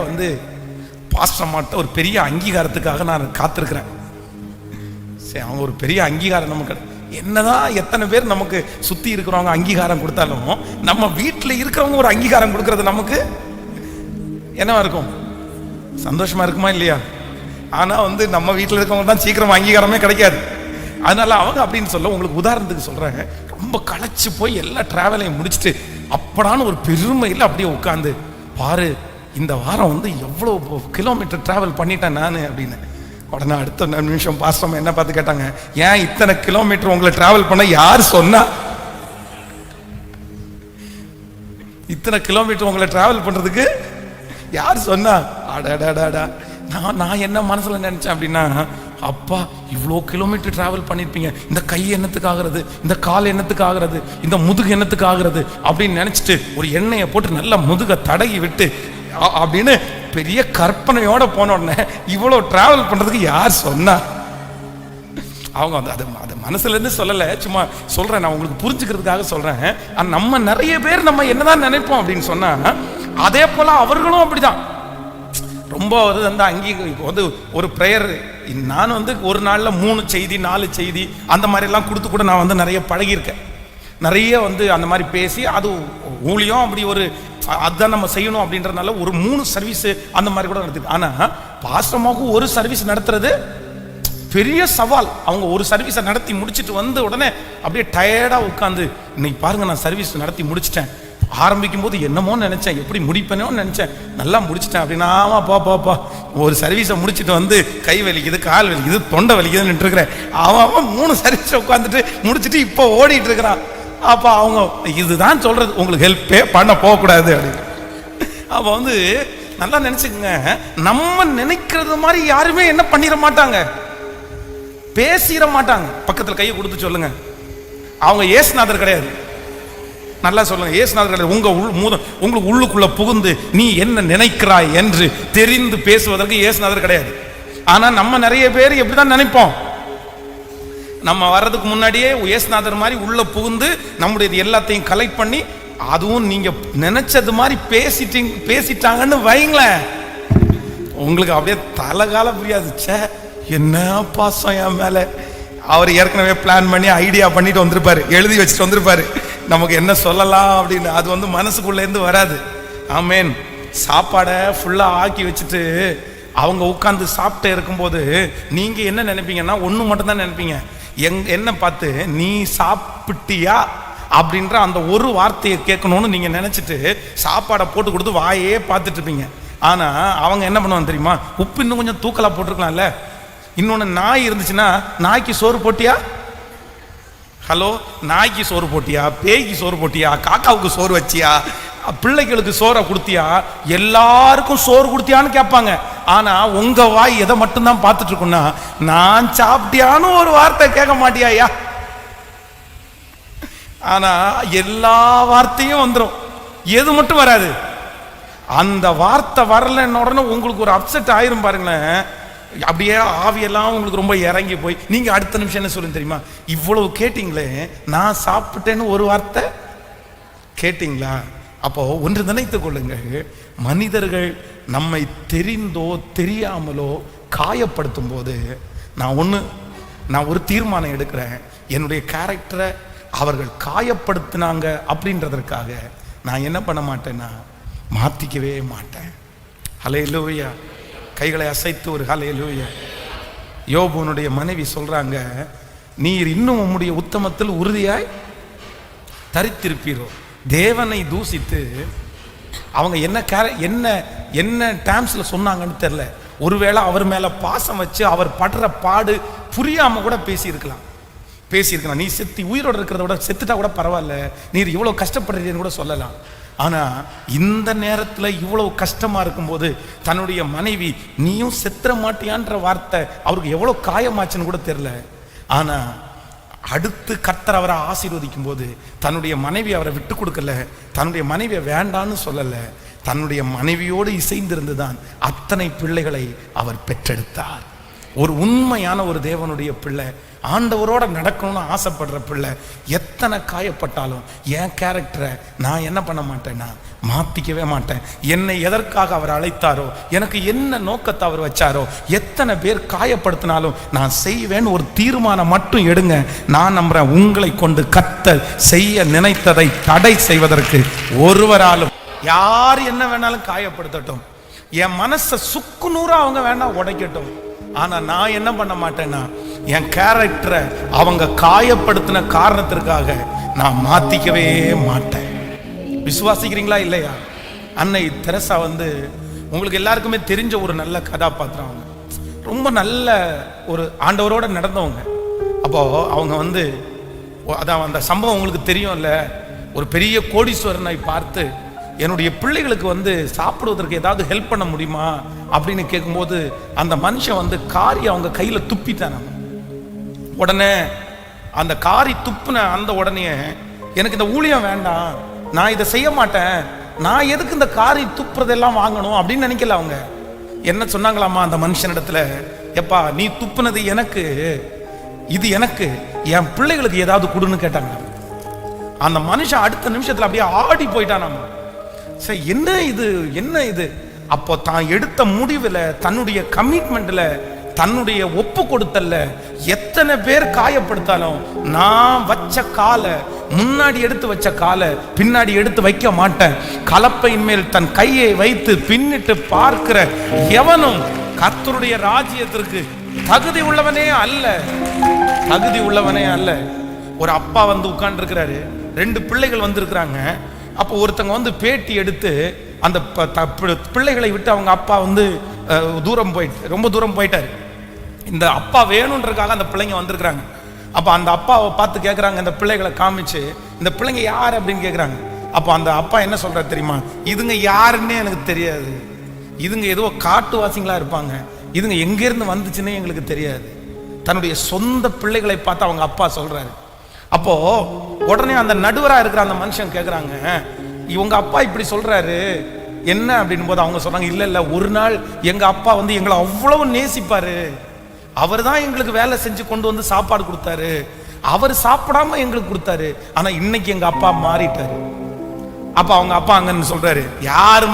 பாஸ்டர் மாட்ட ஒரு பெரிய அங்கீகாரத்துக்காக நான் காத்திருக்கிறேன். சரி, அவங்க ஒரு பெரிய அங்கீகாரம் நமக்கு என்னதான் எத்தனை பேர் நமக்கு சுத்தி இருக்கிறவங்க அங்கீகாரம் கொடுத்தாலும், நம்ம வீட்டில் இருக்கிறவங்க ஒரு அங்கீகாரம் கொடுக்கறது நமக்கு என்னவா இருக்கும்? சந்தோஷமா இருக்குமா இல்லையா? ஆனா நம்ம வீட்டில் இருக்கவங்க தான் சீக்கிரம் அங்கீகாரமே கிடைக்காது. அதனால அவங்க அப்படின்னு சொல்ல, உங்களுக்கு உதாரணத்துக்கு சொல்றாங்க, ரொம்ப களைச்சு போய் எல்லா டிராவலையும் முடிச்சுட்டு அப்படான்னு ஒரு பெருமையில் அப்படியே உட்காந்து, பாரு இந்த வாரம் எவ்வளவு கிலோமீட்டர் டிராவல் பண்ணிட்டேன் நான் அப்படின்னு. உடனே அடுத்த நிமிஷம் பாஸ்டர் என்ன பார்த்து கேட்டாங்க, ஏன் இத்தனை கிலோமீட்டர் உங்களை டிராவல் பண்ண யார் சொன்னா? இத்தனை கிலோமீட்டர் உங்களை டிராவல் பண்றதுக்கு யார் சொன்னா? அடாடாடா. நான் என்ன மனசுல நினைச்சேன் அப்படின்னா, அப்பா இவ்வளோ கிலோமீட்டர் டிராவல் பண்ணிருப்பீங்க, இந்த கை என்னத்துக்கு ஆகிறது, இந்த கால் என்னத்துக்கு ஆகிறது, இந்த முதுகு என்னத்துக்கு ஆகிறது அப்படின்னு நினைச்சிட்டு ஒரு எண்ணெயை போட்டு நல்லா முதுக தடகி விட்டு அப்படின்னு பெரிய கற்பனையோட போன உடனே இவ்வளோ டிராவல் பண்றதுக்கு யார் சொன்னா? அவங்க அது மனசுல இருந்து சொல்லல, சும்மா சொல்றேன், நான் உங்களுக்கு புரிஞ்சுக்கிறதுக்காக சொல்றேன். நம்ம நிறைய பேர் நம்ம என்னதான் நினைப்போம் அப்படின்னு சொன்னா, அதே போல அவர்களும் அப்படிதான். ரொம்ப ஒரு ப்ரேயர் நான் ஒரு நாளில் 3 செய்தி 4 செய்தி அந்த மாதிரிலாம் கொடுத்து கூட நான் நிறைய பழகியிருக்கேன். நிறைய அந்த மாதிரி பேசி, அது ஊழியம் அப்படி ஒரு அதுதான் நம்ம செய்யணும் அப்படின்றதுனால ஒரு 3 சர்வீஸ் அந்த மாதிரி கூட நடத்துது. ஆனால் பாஸ்டமாக ஒரு சர்வீஸ் நடத்துறது பெரிய சவால். அவங்க ஒரு சர்வீஸை நடத்தி முடிச்சுட்டு உடனே அப்படியே டயர்டாக உட்காந்து, இன்னைக்கு பாருங்க நான் சர்வீஸ் நடத்தி முடிச்சிட்டேன், ஆரம்பிக்கும் போது என்னமோ நினைச்சேன், எப்படி முடிப்பேனோ நினைச்சேன், நல்லா முடிச்சிட்டேன் அப்படின்னா, ஆமா பாப்பா ஒரு சர்வீஸை முடிச்சுட்டு கை வலிக்குது, கால் வலிக்குது, தொண்டை வலிக்குதுன்னு இருக்கிறேன். அவன் 3 சர்வீஸை உட்காந்துட்டு முடிச்சுட்டு இப்போ ஓடிட்டு இருக்கிறான். அப்ப அவங்க இதுதான் சொல்றது, உங்களுக்கு ஹெல்ப்பே பண்ண போகக்கூடாது அப்படின்னு. அப்ப நல்லா நினைச்சுக்கோங்க, நம்ம நினைக்கிறது மாதிரி யாருமே என்ன பண்ணிட மாட்டாங்க, பேசிட மாட்டாங்க. பக்கத்துல கையை கொடுத்து சொல்லுங்க, அவங்க ஏசுநாதர் கிடையாது. நல்லா சொல்லுங்க, ஏசுநாதர் கிடையாது. உங்களுக்கு உள்ளுக்குள்ள புகுந்து நீ என்ன நினைக்கிறாய் என்று தெரிந்து பேசுவதற்கு ஏசுநாதர் கிடையாது. ஆனா நம்ம நிறைய பேர் எப்படிதான் நினைப்போம், நம்ம வர்றதுக்கு முன்னாடியே ஏசுநாதர் மாதிரி உள்ள புகுந்து நம்முடைய எல்லாத்தையும் கலெக்ட் பண்ணி, அதுவும் நீங்க நினைச்சது மாதிரி பேசிட்டாங்கன்னு வைங்களேன், உங்களுக்கு அப்படியே தலைகால புரியாது. சே, என்ன பாசம் என் மேல. அவர் ஏற்கனவே பிளான் பண்ணி ஐடியா பண்ணிட்டு வந்திருப்பாரு, எழுதி வச்சுட்டு வந்திருப்பாரு நமக்கு என்ன சொல்லலாம் அப்படின்னு. அது மனசுக்குள்ள இருந்து வராது. ஆமேன். சாப்பாடை ஃபுல்லா ஆக்கி வச்சுட்டு அவங்க உட்கார்ந்து சாப்பிட்டு இருக்கும்போது நீங்க என்ன நினைப்பீங்கன்னா, ஒண்ணு மட்டும் தான் நினைப்பீங்க. என்ன பார்த்து நீ சாப்பிட்டியா அப்படின்ற அந்த ஒரு வார்த்தையை கேட்கணும்னு நீங்க நினைச்சிட்டு சாப்பாடை போட்டு கொடுத்து வாயே பார்த்துட்டு இருப்பீங்க. ஆனா அவங்க என்ன பண்ணுவாங்க தெரியுமா? உப்பு இன்னும் கொஞ்சம் தூக்கலா போட்டிருக்கலாம்ல. இன்னொன்னு, நாய் இருந்துச்சுன்னா நாய்க்கு சோறு போட்டியா? ஹலோ, நாய்க்கு சோறு போட்டியா? பேய்க்கு சோறு போட்டியா? காக்காவுக்கு சோறு வச்சியா? பிள்ளைகளுக்கு சோறை கொடுத்தியா? எல்லாருக்கும் சோறு கொடுத்தியான்னு கேட்பாங்க. ஆனா உங்க வாய் எதை மட்டும்தான் பார்த்துட்டு இருக்குன்னா, நான் சாப்பிட்டியான்னு ஒரு வார்த்தை கேட்க மாட்டியா? ஆனா எல்லா வார்த்தையும் வந்துடும், எது மட்டும் வராது. அந்த வார்த்தை வரலன்னு உடனே உங்களுக்கு ஒரு அப்செட் ஆயிரும் பாருங்களேன். அப்படியே ஆவியெல்லாம் உங்களுக்கு ரொம்ப இறங்கி போய் நீங்க அடுத்த நிமிஷம் என்ன சொல்லுங்க தெரியுமா? இவ்வளவு கேட்டீங்களே, நான் சாப்பிட்டேன்னு ஒரு வார்த்தை கேட்டீங்களா? அப்போ ஒன்று நினைத்துக் கொள்ளுங்கள், மனிதர்கள் நம்மை தெரிந்தோ தெரியாமலோ காயப்படுத்தும் போது நான் ஒரு தீர்மானம் எடுக்கிறேன். என்னுடைய கேரக்டரை அவர்கள் காயப்படுத்தினாங்க அப்படின்றதற்காக நான் என்ன பண்ண மாட்டேன்னா, மாத்திக்கவே மாட்டேன். ஹல்லேலூயா. கைகளை அசைத்து ஒரு ஹல்லேலூயா. யோபுனுடைய மனைவி சொல்றாங்க, நீர் இன்னும் உம்முடைய உத்தமத்தில் உறுதியாய் தரித்திருப்பீரோ. தேவனை தூசித்து அவங்க என்ன டைம்ஸ்ல சொன்னாங்கன்னு தெரியல. ஒருவேளை அவர் மேல பாசம் வச்சு அவர் படுற பாடு புரியாம கூட பேசியிருக்கலாம். நீ செத்து உயிரோடு இருக்கிறத விட செத்துட்டா கூட பரவாயில்ல, நீர் இவ்வளவு கஷ்டப்படுறீன்னு கூட சொல்லலாம். ஆனா இந்த நேரத்துல இவ்வளவு கஷ்டமா இருக்கும்போது தன்னுடைய மனைவி நீயும் செத்துற மாட்டியான்ற வார்த்தை அவருக்கு எவ்வளவு காயமாச்சுன்னு கூட தெரியல. ஆனா அடுத்து கர்த்தர் அவரை ஆசீர்வதிக்கும் போது தன்னுடைய மனைவி அவரை விட்டு கொடுக்கல, தன்னுடைய மனைவியை வேண்டான்னு சொல்லல, தன்னுடைய மனைவியோடு இசைந்திருந்துதான் அத்தனை பிள்ளைகளை அவர் பெற்றெடுத்தார். ஒரு உண்மையான ஒரு தேவனுடைய பிள்ளை, ஆண்டவரோட நடக்கணும்னு ஆசைப்படுற பிள்ளை எத்தனை காயப்பட்டாலும் என் கேரக்டரை நான் என்ன பண்ண மாட்டேன்னா மாத்திக்கவே மாட்டேன். என்னை எதற்காக அவர் அழைத்தாரோ, எனக்கு என்ன நோக்கத்தை அவர் வச்சாரோ, எத்தனை பேர் காயப்படுத்தினாலும் நான் செய்வேன்னு ஒரு தீர்மானம் மட்டும் எடுங்க. நான் நம்புறேன், உங்களை கொண்டு கர்த்தர் செய்ய நினைத்ததை தடை செய்வதற்கு ஒருவராலும், யார் என்ன வேணாலும் காயப்படுத்தட்டும், என் மனசை சுக்குநூறா அவங்க வேணா உடைக்கட்டும், ஆனா நான் என்ன பண்ண மாட்டேன்னா என் கேரக்டரை அவங்க காயப்படுத்தின காரணத்திற்காக நான் மாத்திக்கவே மாட்டேன். விசுவாசிக்கிறீங்களா இல்லையா? அன்னை தெரசா உங்களுக்கு எல்லாருக்குமே தெரிஞ்ச ஒரு நல்ல கதாபாத்திரம். அவங்க ரொம்ப நல்ல ஒரு ஆண்டவரோட நடந்தவங்க. அப்போ அவங்க அதான் அந்த சம்பவம் உங்களுக்கு தெரியும்ல. ஒரு பெரிய கோடீஸ்வரனை பார்த்து என்னுடைய பிள்ளைகளுக்கு சாப்பிடுவதற்கு ஏதாவது ஹெல்ப் பண்ண முடியுமா அப்படின்னு கேட்கும்போது அந்த மனுஷன் காரி அவங்க கையில துப்பிட்டான். உடனே அந்த காரி துப்புன அந்த உடனே எனக்கு இந்த ஊழியம் வேண்டாம், நான் இதை செய்ய மாட்டேன், நான் எதுக்கு இந்த காரி துப்புறதெல்லாம் வாங்கணும் அப்படின்னு நினைக்கல. அவங்க என்ன சொன்னாங்களாமா அந்த மனுஷனிடத்துல, எப்பா நீ துப்புனது எனக்கு, இது எனக்கு, என் பிள்ளைகளுக்கு ஏதாவது கொடுன்னு கேட்டாங்க. அந்த மனுஷன் அடுத்த நிமிஷத்துல அப்படியே ஆடி போயிட்டானாமா. சரி, என்ன இது? அப்போ தான் எடுத்த முடிவுல, தன்னுடைய கமிட்மெண்ட்ல, தன்னுடைய ஒப்பு கொடுத்தல்ல, எத்தனை பேர் காயப்படுத்தாலும் நான் வச்ச காலை, முன்னாடி எடுத்து வச்ச காலை பின்னாடி எடுத்து வைக்க மாட்டேன். கலப்பையின் மேல் தன் கையை வைத்து பின்னிட்டு பார்க்கிற எவனும் கர்த்தருடைய ராஜ்யத்திற்கு தகுதி உள்ளவனே அல்ல. ஒரு அப்பா உட்கார்ந்து இருக்கிறாரு, 2 பிள்ளைகள் வந்திருக்கிறாங்க. அப்போ ஒருத்தங்க பேட்டி எடுத்து அந்த பிள்ளைகளை விட்டு அவங்க அப்பா ரொம்ப தூரம் போயிட்டாரு. இந்த அப்பா வேணுன்றதுக்காக அந்த பிள்ளைங்க வந்திருக்கிறாங்க. அப்ப அந்த அப்பாவை பார்த்து கேட்குறாங்க, இந்த பிள்ளைகளை காமிச்சு, இந்த பிள்ளைங்க யார் அப்படின்னு கேட்குறாங்க. அப்போ அந்த அப்பா என்ன சொல்றாரு தெரியுமா? இதுங்க யாருன்னே எனக்கு தெரியாது, இதுங்க ஏதோ காட்டுவாசிங்களா இருப்பாங்க, இதுங்க எங்கேருந்து வந்துச்சுன்னே எங்களுக்கு தெரியாது. தன்னுடைய சொந்த பிள்ளைகளை பார்த்து அவங்க அப்பா சொல்றாரு. அப்போ உடனே அந்த நடுவரா இருக்கிற அந்த மனுஷன் கேட்குறாங்க, இவங்க அப்பா இப்படி சொல்றாரு என்ன அப்படின்னு போது அவங்க சொல்றாங்க, இல்ல ஒரு நாள் எங்க அப்பா எங்களை அவ்வளவு நேசிப்பாரு, அவர் தான் எங்களுக்கு வேலை செஞ்சு கொண்டு சாப்பாடு கொடுத்தாரு, அவர் சாப்பிடாம எங்களுக்கு கொடுத்தாரு, ஆனா இன்னைக்கு எங்க அப்பா மாறிட்டாரு. அப்ப அவங்க அப்பா அங்கன்னு சொல்றாரு, யாரு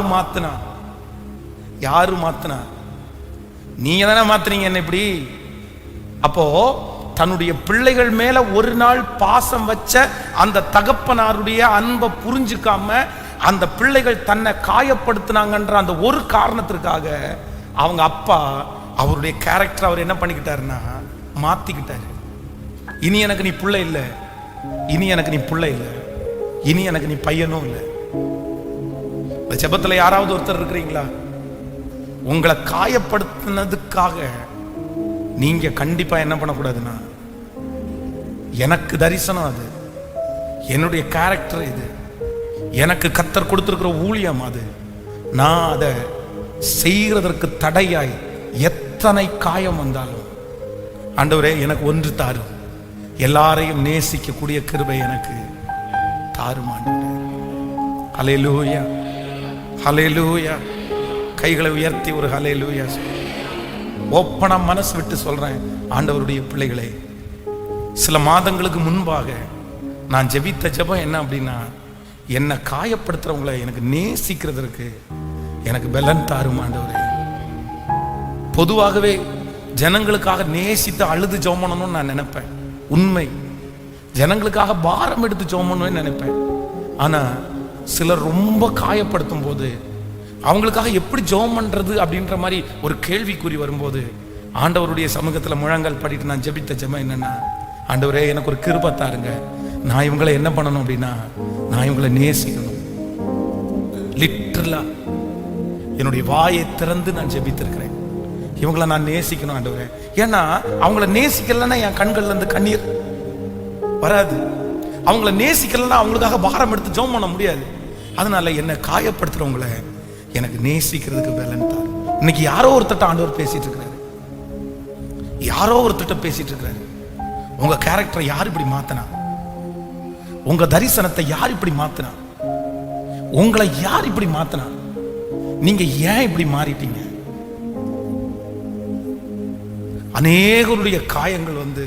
மாத்துனா யாரு மாத்தினா? நீங்க தானே மாத்துறீங்க என்ன இப்படி. அப்போ தன்னுடைய பிள்ளைகள் மேல ஒரு நாள் பாசம் வச்ச அந்த தகப்பனாருடைய அன்பை புரிஞ்சுக்காம அந்த பிள்ளைகள் தன்னை காயப்படுத்தினாங்கன்ற அந்த ஒரு காரணத்திற்காக அவங்க அப்பா அவருடைய கேரக்டர் அவர் என்ன பண்ணிக்கிட்டாருன்னா மாத்திக்கிட்டாரு. இனி எனக்கு நீ பிள்ளை இல்லை, இனி எனக்கு நீ பிள்ளை இல்லை, இனி எனக்கு நீ பையனும் இல்லை. இந்த ஜெபத்துல யாராவது ஒருத்தர் இருக்கிறீங்களா? உங்களை காயப்படுத்தினதுக்காக நீங்க கண்டிப்பா என்ன பண்ணக்கூடாதுன்னா, எனக்கு தரிசனம் அது, என்னுடைய கேரக்டர் இது, எனக்கு கர்த்தர் கொடுத்திருக்கிற ஊழியம் அது, நான் அதை செய்கிறதற்கு தடையாய் எத்தனை காயம் வந்தாலும் ஆண்டவரே எனக்கு ஒன்று தாரும், எல்லாரையும் நேசிக்கக்கூடிய கிருபை எனக்கு தாரும் ஆண்டவரே. ஹல்லேலூயா, ஹல்லேலூயா. கைகளை உயர்த்தி ஒரு ஹல்லேலூயா. ஓப்பனா மனசு விட்டு சொல்றேன், ஆண்டவருடைய பிள்ளைகளே, சில மாதங்களுக்கு முன்பாக நான் ஜெபித்த ஜெபம் என்ன அப்படின்னா, என்னை காயப்படுத்துறவங்களை எனக்கு நேசிக்கிறதுக்கு எனக்கு பலன் தாரும் ஆண்டவரே. பொதுவாகவே ஜனங்களுக்காக நேசித்து அழுது ஜெபம் பண்ணணும்னு நான் நினைப்பேன். உண்மை, ஜனங்களுக்காக பாரம் எடுத்து ஜெபம் பண்ணணும்னு நினைப்பேன். ஆனா சிலர் ரொம்ப காயப்படுத்தும் போது அவங்களுக்காக எப்படி ஜெபம் பண்றது அப்படின்ற மாதிரி ஒரு கேள்விக்குறி வரும்போது ஆண்டவருடைய சமூகத்துல முழங்கால் படிட்டு நான் ஜெபித்த ஜெபம் என்னன்னா, ஆண்டவரே எனக்கு ஒரு கிருபை தாருங்க, நான் இவங்களை என்ன பண்ணணும் அப்படின்னா, நான் இவங்களை நேசிக்கணும். லிட்டரலா என்னுடைய வாயை திறந்து நான் ஜெபித்திருக்கிறேன், இவங்களை நான் நேசிக்கணும் ஆண்டவரே. ஏன்னா அவங்கள நேசிக்கலன்னா என் கண்கள்ல இருந்து கண்ணீர் வராது. அவங்கள நேசிக்கலன்னா அவங்களுக்காக பாரம் எடுத்து ஜெபம் பண்ண முடியாது. அதனால என்னை காயப்படுத்துறவங்களை எனக்கு நேசிக்கிறதுக்கு பலன் தான். இன்னைக்கு யாரோ ஒருத்தட்ட ஆண்டவர் பேசிட்டு இருக்கிறாரு, யாரோ ஒருத்தட்ட பேசிட்டு இருக்கிறாரு. உங்க கேரக்டரை யார் இப்படி மாத்தினா? உங்க தரிசனத்தை யார் இப்படி மாத்தினா? உங்களை யார் இப்படி மாத்தினா? நீங்க ஏன் இப்படி மாறிட்டீங்க? அநேகருடைய காயங்கள் வந்து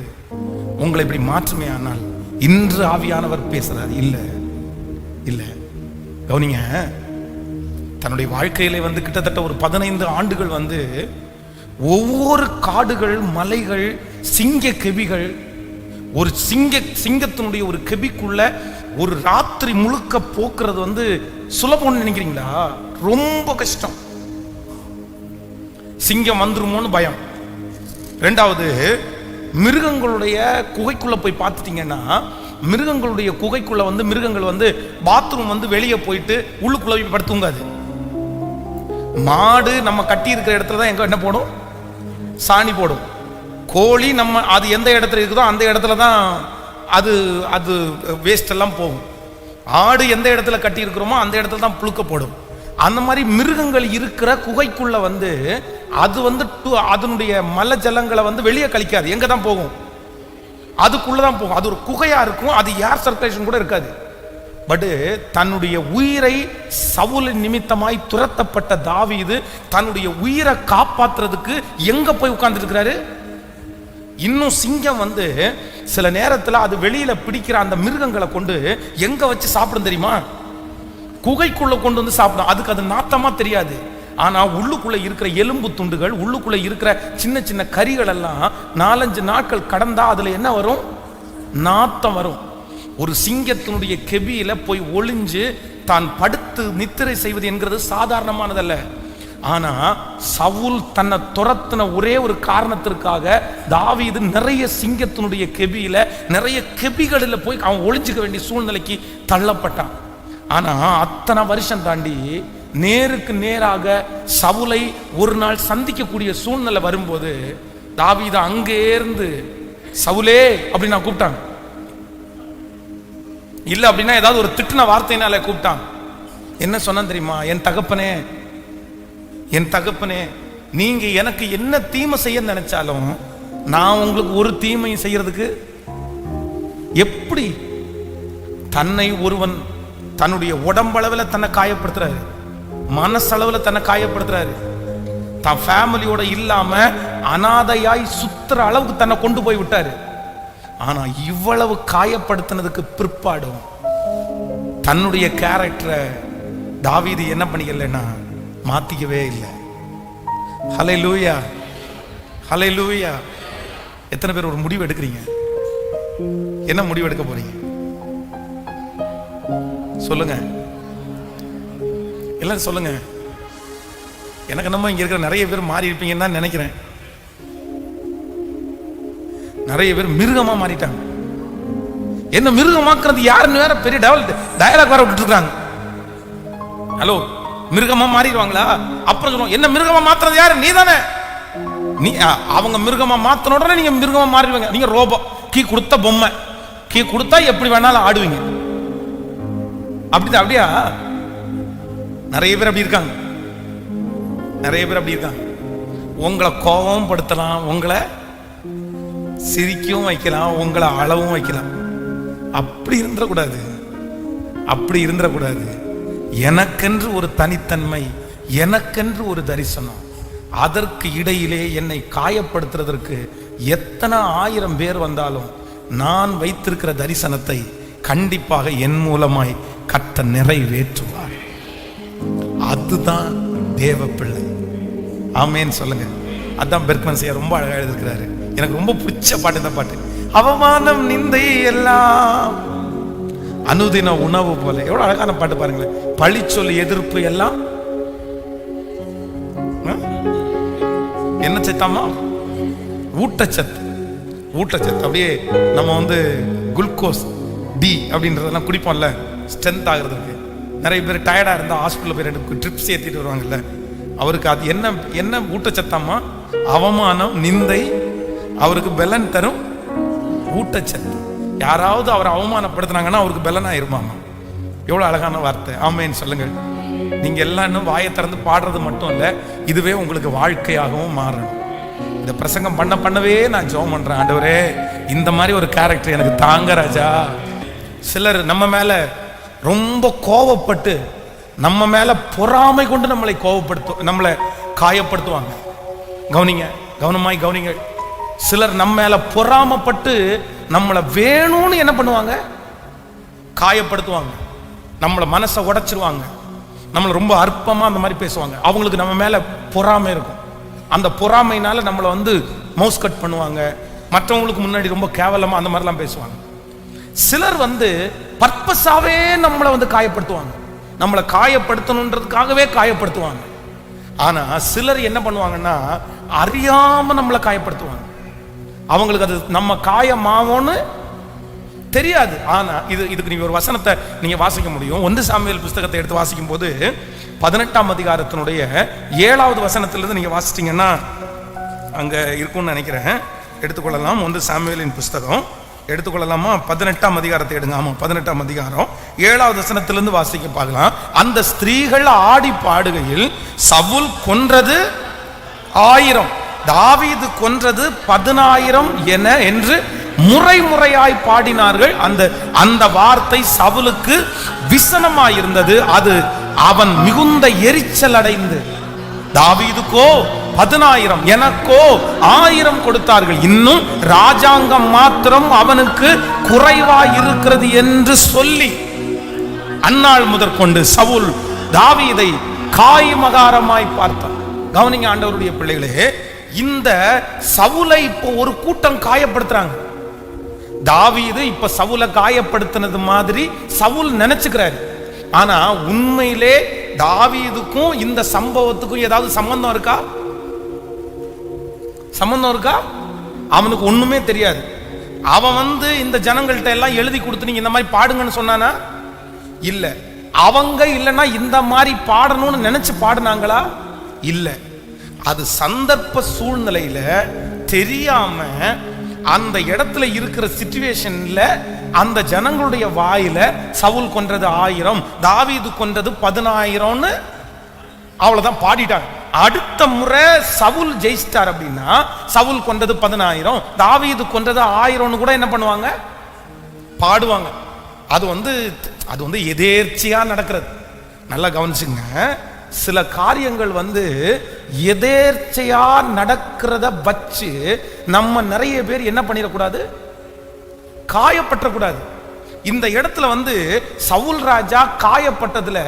உங்களை இப்படி மாற்றுமே. ஆனால் இன்று ஆவியானவர் பேசுறார், இல்ல இல்ல. கவனிங்க, தன்னுடைய வாழ்க்கையிலே வந்து கிட்டத்தட்ட ஒரு 15 ஆண்டுகள் வந்து ஒவ்வொரு காடுகள், மலைகள், சிங்க கெபிகள், ஒரு சிங்கத்தினுடைய ஒரு கெபிக்குள்ள ஒரு ராத்திரி முழுக்க போக்குறது வந்து சுலபம்னு நினைக்கிறீங்களா? ரொம்ப கஷ்டம். சிங்கம் வந்துருமோன்னு பயம். ரெண்டாவது, மிருகங்களுடைய குகைக்குள்ள போய் பார்த்துட்டீங்கன்னா, மிருகங்களுடைய குகைக்குள்ள வந்து மிருகங்கள் வந்து பாத்ரூம் வந்து வெளியே போயிட்டு உள்ளுக்குள்ள போய் படுத்துங்காது. மாடு நம்ம கட்டி இருக்கிற இடத்துல தான் எங்க என்ன போடும்? சாணி போடும். கோழி நம்ம அது எந்த இடத்துல இருக்குதோ அந்த இடத்துல தான் அது அது வேஸ்ட் எல்லாம் போகும். ஆடு எந்த இடத்துல கட்டி இருக்கிறோமோ அந்த இடத்துல தான் புழுக்க போடும். அந்த மாதிரி மிருகங்கள் இருக்கிற குகைக்குள்ள வந்து அது வந்து அதனுடைய மல ஜலங்களை வந்து வெளியே கழிக்காது. எங்க தான் போகும்? அதுக்குள்ளதான் போகும். அது ஒரு குகையா இருக்கும். அது ஏர் சர்க்குலேஷன் கூட இருக்காது. பட் தன்னுடைய உயிரை சவுல் நிமித்தமாய் துரத்தப்பட்ட தாவீது தன்னுடைய உயிரை காப்பாத்துறதுக்கு எங்க போய் உட்கார்ந்துட்டு இருக்கிறாரு? இன்னும் சிங்கம் வந்து சில நேரத்துல அது வெளியில பிடிக்கிற அந்த மிருகங்களை கொண்டு எங்க வச்சு சாப்பிடும் தெரியுமா? குகைக்குள்ள கொண்டு வந்து சாப்பிடும். அதுக்கு அது நாத்தமா தெரியாது. ஆனா உள்ளுக்குள்ள இருக்கிற எலும்பு துண்டுகள், உள்ளுக்குள்ள இருக்கிற சின்ன சின்ன கறிகள் எல்லாம் 4-5 நாட்கள் கடந்தா அதுல என்ன வரும்? நாத்தம் வரும். ஒரு சிங்கத்தினுடைய கெபியில போய் ஒளிஞ்சு தான் படுத்து நித்திரை செய்வது என்கிறது சாதாரணமானதல்ல. ஆனா சவுல் தன்னை துரத்தின ஒரே ஒரு காரணத்திற்காக தாவீது நிறைய சிங்கத்தினுடைய கெபியில, நிறைய கெபிகளில் போய் அவன் ஒளிஞ்சுக்க வேண்டிய சூழ்நிலைக்கு தள்ளப்பட்டான். ஆனா அத்தனை வருஷம் தாண்டி நேருக்கு நேராக சவுலை ஒரு நாள் சந்திக்கக்கூடிய சூழ்நிலை வரும்போது தாவீது அங்கே இருந்து சவுலே அப்படின்னு நான் கூப்பிட்டாங்க. இல்ல அப்படின்னா ஏதாவது ஒரு திட்டின வார்த்தையினால கூப்பிட்டான். என்ன சொன்ன தெரியுமா? என் தகப்பனே, என் தகப்பனே, நீங்க எனக்கு என்ன தீமை செய்ய நினைச்சாலும் நான் உங்களுக்கு ஒரு தீமையும் செய்யறதுக்கு எப்படி? தன்னை ஒருவன் தன்னுடைய உடம்பளவில் தன்னை காயப்படுத்துறாரு, மனசளவில் தன்னை காயப்படுத்துறாரு, தான் ஃபேமிலியோட இல்லாம அனாதையாய் சுத்துற அளவுக்கு தன்னை கொண்டு போய் விட்டாரு. ஆனா இவ்வளவு காயப்படுத்தினதுக்கு பிற்பாடும் தன்னுடைய கேரக்டரை தாவீது என்ன பண்ணிக்கலன்னா மாத்திக்கவே இல்லை. ஹல்லேலூயா, ஹல்லேலூயா. எத்தனை பேர் ஒரு முடிவு எடுக்கிறீங்க? என்ன முடிவு எடுக்க போறீங்க சொல்லுங்க, எல்லாரும் சொல்லுங்க. எனக்கு என்னமோ இங்க இருக்கிற நிறைய பேர் மாறி இருப்பீங்கன்னு தான் நினைக்கிறேன். நிறைய பேர் மிருகமா மாறிட்டாங்க. என்ன மிருகமாக்குறது யாருன்னு வேற பெரிய டயலாக் வேற விட்டுட்டு இருக்காங்க. ஹலோ, மிருகமா மாறிடுவாங்களா? அப்புறம் சொல்லுவோம், என்ன மிருகமா மாத்துறது யாரு? நீ தானே. நீ அவங்க மிருகமா மாத்தின உடனே நீங்க மிருகமா மாறிடுவீங்க. நீங்க ரோபோ, கீ கொடுத்த பொம்மை, கீ கொடுத்தா எப்படி வேணாலும் ஆடுவீங்க. அப்படியா? நிறைய பேர் அப்படி இருக்காங்க, நிறைய பேர் அப்படி இருக்காங்க. உங்களை கோபம் படுத்தலாம், உங்களை சிரிக்கவும் வைக்கலாம், உங்களை அளவும் வைக்கலாம். அப்படி இருந்துடக்கூடாது, அப்படி இருந்துடக்கூடாது. எனக்கென்று ஒரு தனித்தன்மை, எனக்கென்று ஒரு தரிசனம். அதற்கு இடையிலே என்னை காயப்படுத்துறதற்கு எத்தனை ஆயிரம் பேர் வந்தாலும் நான் வைத்திருக்கிற தரிசனத்தை கண்டிப்பாக என் மூலமாய் கர்த்தர் நிறைவேற்றுவார். அதுதான் தேவ பிள்ளை. ஆமேன்னு சொல்லுங்க. அதான் பெர்க்மன் செய்ய ரொம்ப அழகா எழுதிருக்கிறாரு. எனக்கு ரொம்ப பிடிச்ச பாட்டு இந்த பாட்டு. அவமானம் நிந்தை எல்லாம் அனுதின உணவு போல. எவ்வளவு அழகான பாட்டு பாருங்களேன். பழிச்சொல் எதிர்ப்பு எல்லாம் என்ன சத்தாமா? ஊட்டச்சத்து. ஊட்டச்சத்து. அப்படியே நம்ம குளுக்கோஸ் டி அப்படின்றதெல்லாம் குடிப்போம்ல, ஸ்ட்ரென்த் ஆகுறதுக்கு. நிறைய பேர் டயர்டா இருந்தா ஹாஸ்பிட்டல் போய் 2 ட்ரிப்ஸ் ஏத்திட்டு வருவாங்கல்ல, அவருக்கு அது என்ன ஊட்டச்சத்தாமா? அவமானம் நிந்தை அவருக்கு பெலன் தரும் ஊட்டச்சத்து. யாராவது அவரை அவமானப்படுத்தினாங்கன்னா அவருக்கு பெலன் ஆயிருமாமா. எவ்வளவு அழகான வார்த்தை. ஆமேன்னு சொல்லுங்க. நீங்க எல்லாம் இன்னும் வாயை திறந்து பாடுறது மட்டும் இல்ல, இதுவே உங்களுக்கு வாழ்க்கையாகவும் மாறணும். இந்த பிரசங்கம் பண்ணவே நான் ஜெபம் பண்றேன், ஆண்டவரே இந்த மாதிரி ஒரு கேரக்டர் எனக்கு தாங்க ராஜா. சிலர் நம்ம மேல ரொம்ப கோபப்பட்டு, நம்ம மேல பொறாமை கொண்டு நம்மளை காயப்படுத்துவாங்க. கவனிங்க, கவனமாய் கவனிங்க. சிலர் நம்ம மேல பொறாமப்பட்டு நம்மளை வேணும்னு என்ன பண்ணுவாங்க? காயப்படுத்துவாங்க. நம்மளை மனசை உடைச்சிருவாங்க. நம்மளை ரொம்ப அற்பமா அந்த மாதிரி பேசுவாங்க. அவங்களுக்கு நம்ம மேல பொறாமை இருக்கும். அந்த பொறாமையினால நம்மளை மவுஸ் கட் பண்ணுவாங்க. மற்றவங்களுக்கு முன்னாடி ரொம்ப கேவலமா அந்த மாதிரிலாம் பேசுவாங்க. சிலர் பர்பஸாவே நம்மளை காயப்படுத்துவாங்க. நம்மளை காயப்படுத்தணுன்றதுக்காகவே காயப்படுத்துவாங்க. ஆனா சிலர் என்ன பண்ணுவாங்கன்னா, அறியாம நம்மளை காயப்படுத்துவாங்க. அவங்களுக்கு அது நம்ம காயமாவோன்னு தெரியாது. ஆனா இதுக்கு நீங்க ஒரு வசனத்தை நீங்க வாசிக்க முடியும். 1 சாமுவேல் புஸ்தகத்தை எடுத்து வாசிக்கும் போது 18ஆம் அதிகாரத்தினுடைய 7வது வசனத்திலிருந்து நீங்க வாசிச்சீங்கன்னா அங்க இருக்கும்னு நினைக்கிறேன். எடுத்துக்கொள்ளலாம். 1 சாமுவேலின் புஸ்தகம் எடுத்துக்கொள்ளலாமா? 18ஆம் அதிகாரத்தை எடுங்க. ஆமா, 18ஆம் அதிகாரம் 7வது வசனத்திலிருந்து வாசிக்க பார்க்கலாம். அந்த ஸ்திரீகள் ஆடி பாடுகையில் சவுல் கொன்றது 1000, தாவீது கொன்றது 10,000 என்று முறையாய் பாடினார்கள். அந்த வார்த்தை சவுலுக்கு விசனமாயிருந்தது. அது அவன் மிகுந்த எரிச்சல் அடைந்து, தாவீதுக்கோ 10,000 எனக்கோ 1000 கொடுத்தார்கள், இன்னும் ராஜாங்கம் மாத்திரம் அவனுக்கு குறைவாய் இருக்கிறது என்று சொல்லி அந்நாள் முதற்கொண்டு சவுல் தாவீதை காய்மகாரமாய் பார்த்தான். கவனிங்க ஆண்டவருடைய பிள்ளைகளே, இந்த சவுலை இப்போ ஒரு கூட்டம் காயப்படுத்துறாங்க. தாவீது இப்ப சவுலை காயப்படுத்தினது மாதிரி சவுல் நினைச்சுக்கிறாரு. ஆனா உண்மையிலே தாவீதுக்கும் இந்த சம்பவத்துக்கும் ஏதாவது சம்பந்தம் இருக்கா? சம்பந்தம் இருக்கா? அவனுக்கு ஒண்ணுமே தெரியாது. அவன் இந்த ஜனங்கள்ட்ட எல்லாம் எழுதி கொடுத்து நீங்க இந்த மாதிரி பாடுங்கன்னு சொன்னானா? இல்ல. அவங்க இல்லைன்னா இந்த மாதிரி பாடணும்னு நினைச்சு பாடுனாங்களா? இல்ல. அது சந்தர்ப்ப சூழ்நிலையில தெரியாம அந்த இடத்துல இருக்கிற சிச்சுவேஷன்ல அந்த ஜனங்களுடைய வாயில சவுல் கொன்றது 1000, தாவீது கொன்றது 10,000 அவ்வளவுதான் பாடிட்டாங்க. அடுத்த முறை சவுல் ஜெயிச்சிட்டார் அப்படின்னா, சவுல் கொன்றது 10,000, தாவீது கொன்றது 1000 கூட என்ன பண்ணுவாங்க? பாடுவாங்க. அது எதேர்ச்சியா நடக்கிறது. நல்லா கவனிச்சுங்க. சில காரியங்கள் எதேர்ச்சையா நடக்கிறத வச்சு நம்ம நிறைய பேர் என்ன பண்ணிடக்கூடாது? காயப்பற்றக்கூடாது. இந்த இடத்துல சவுல் ராஜா காயப்பட்டதுல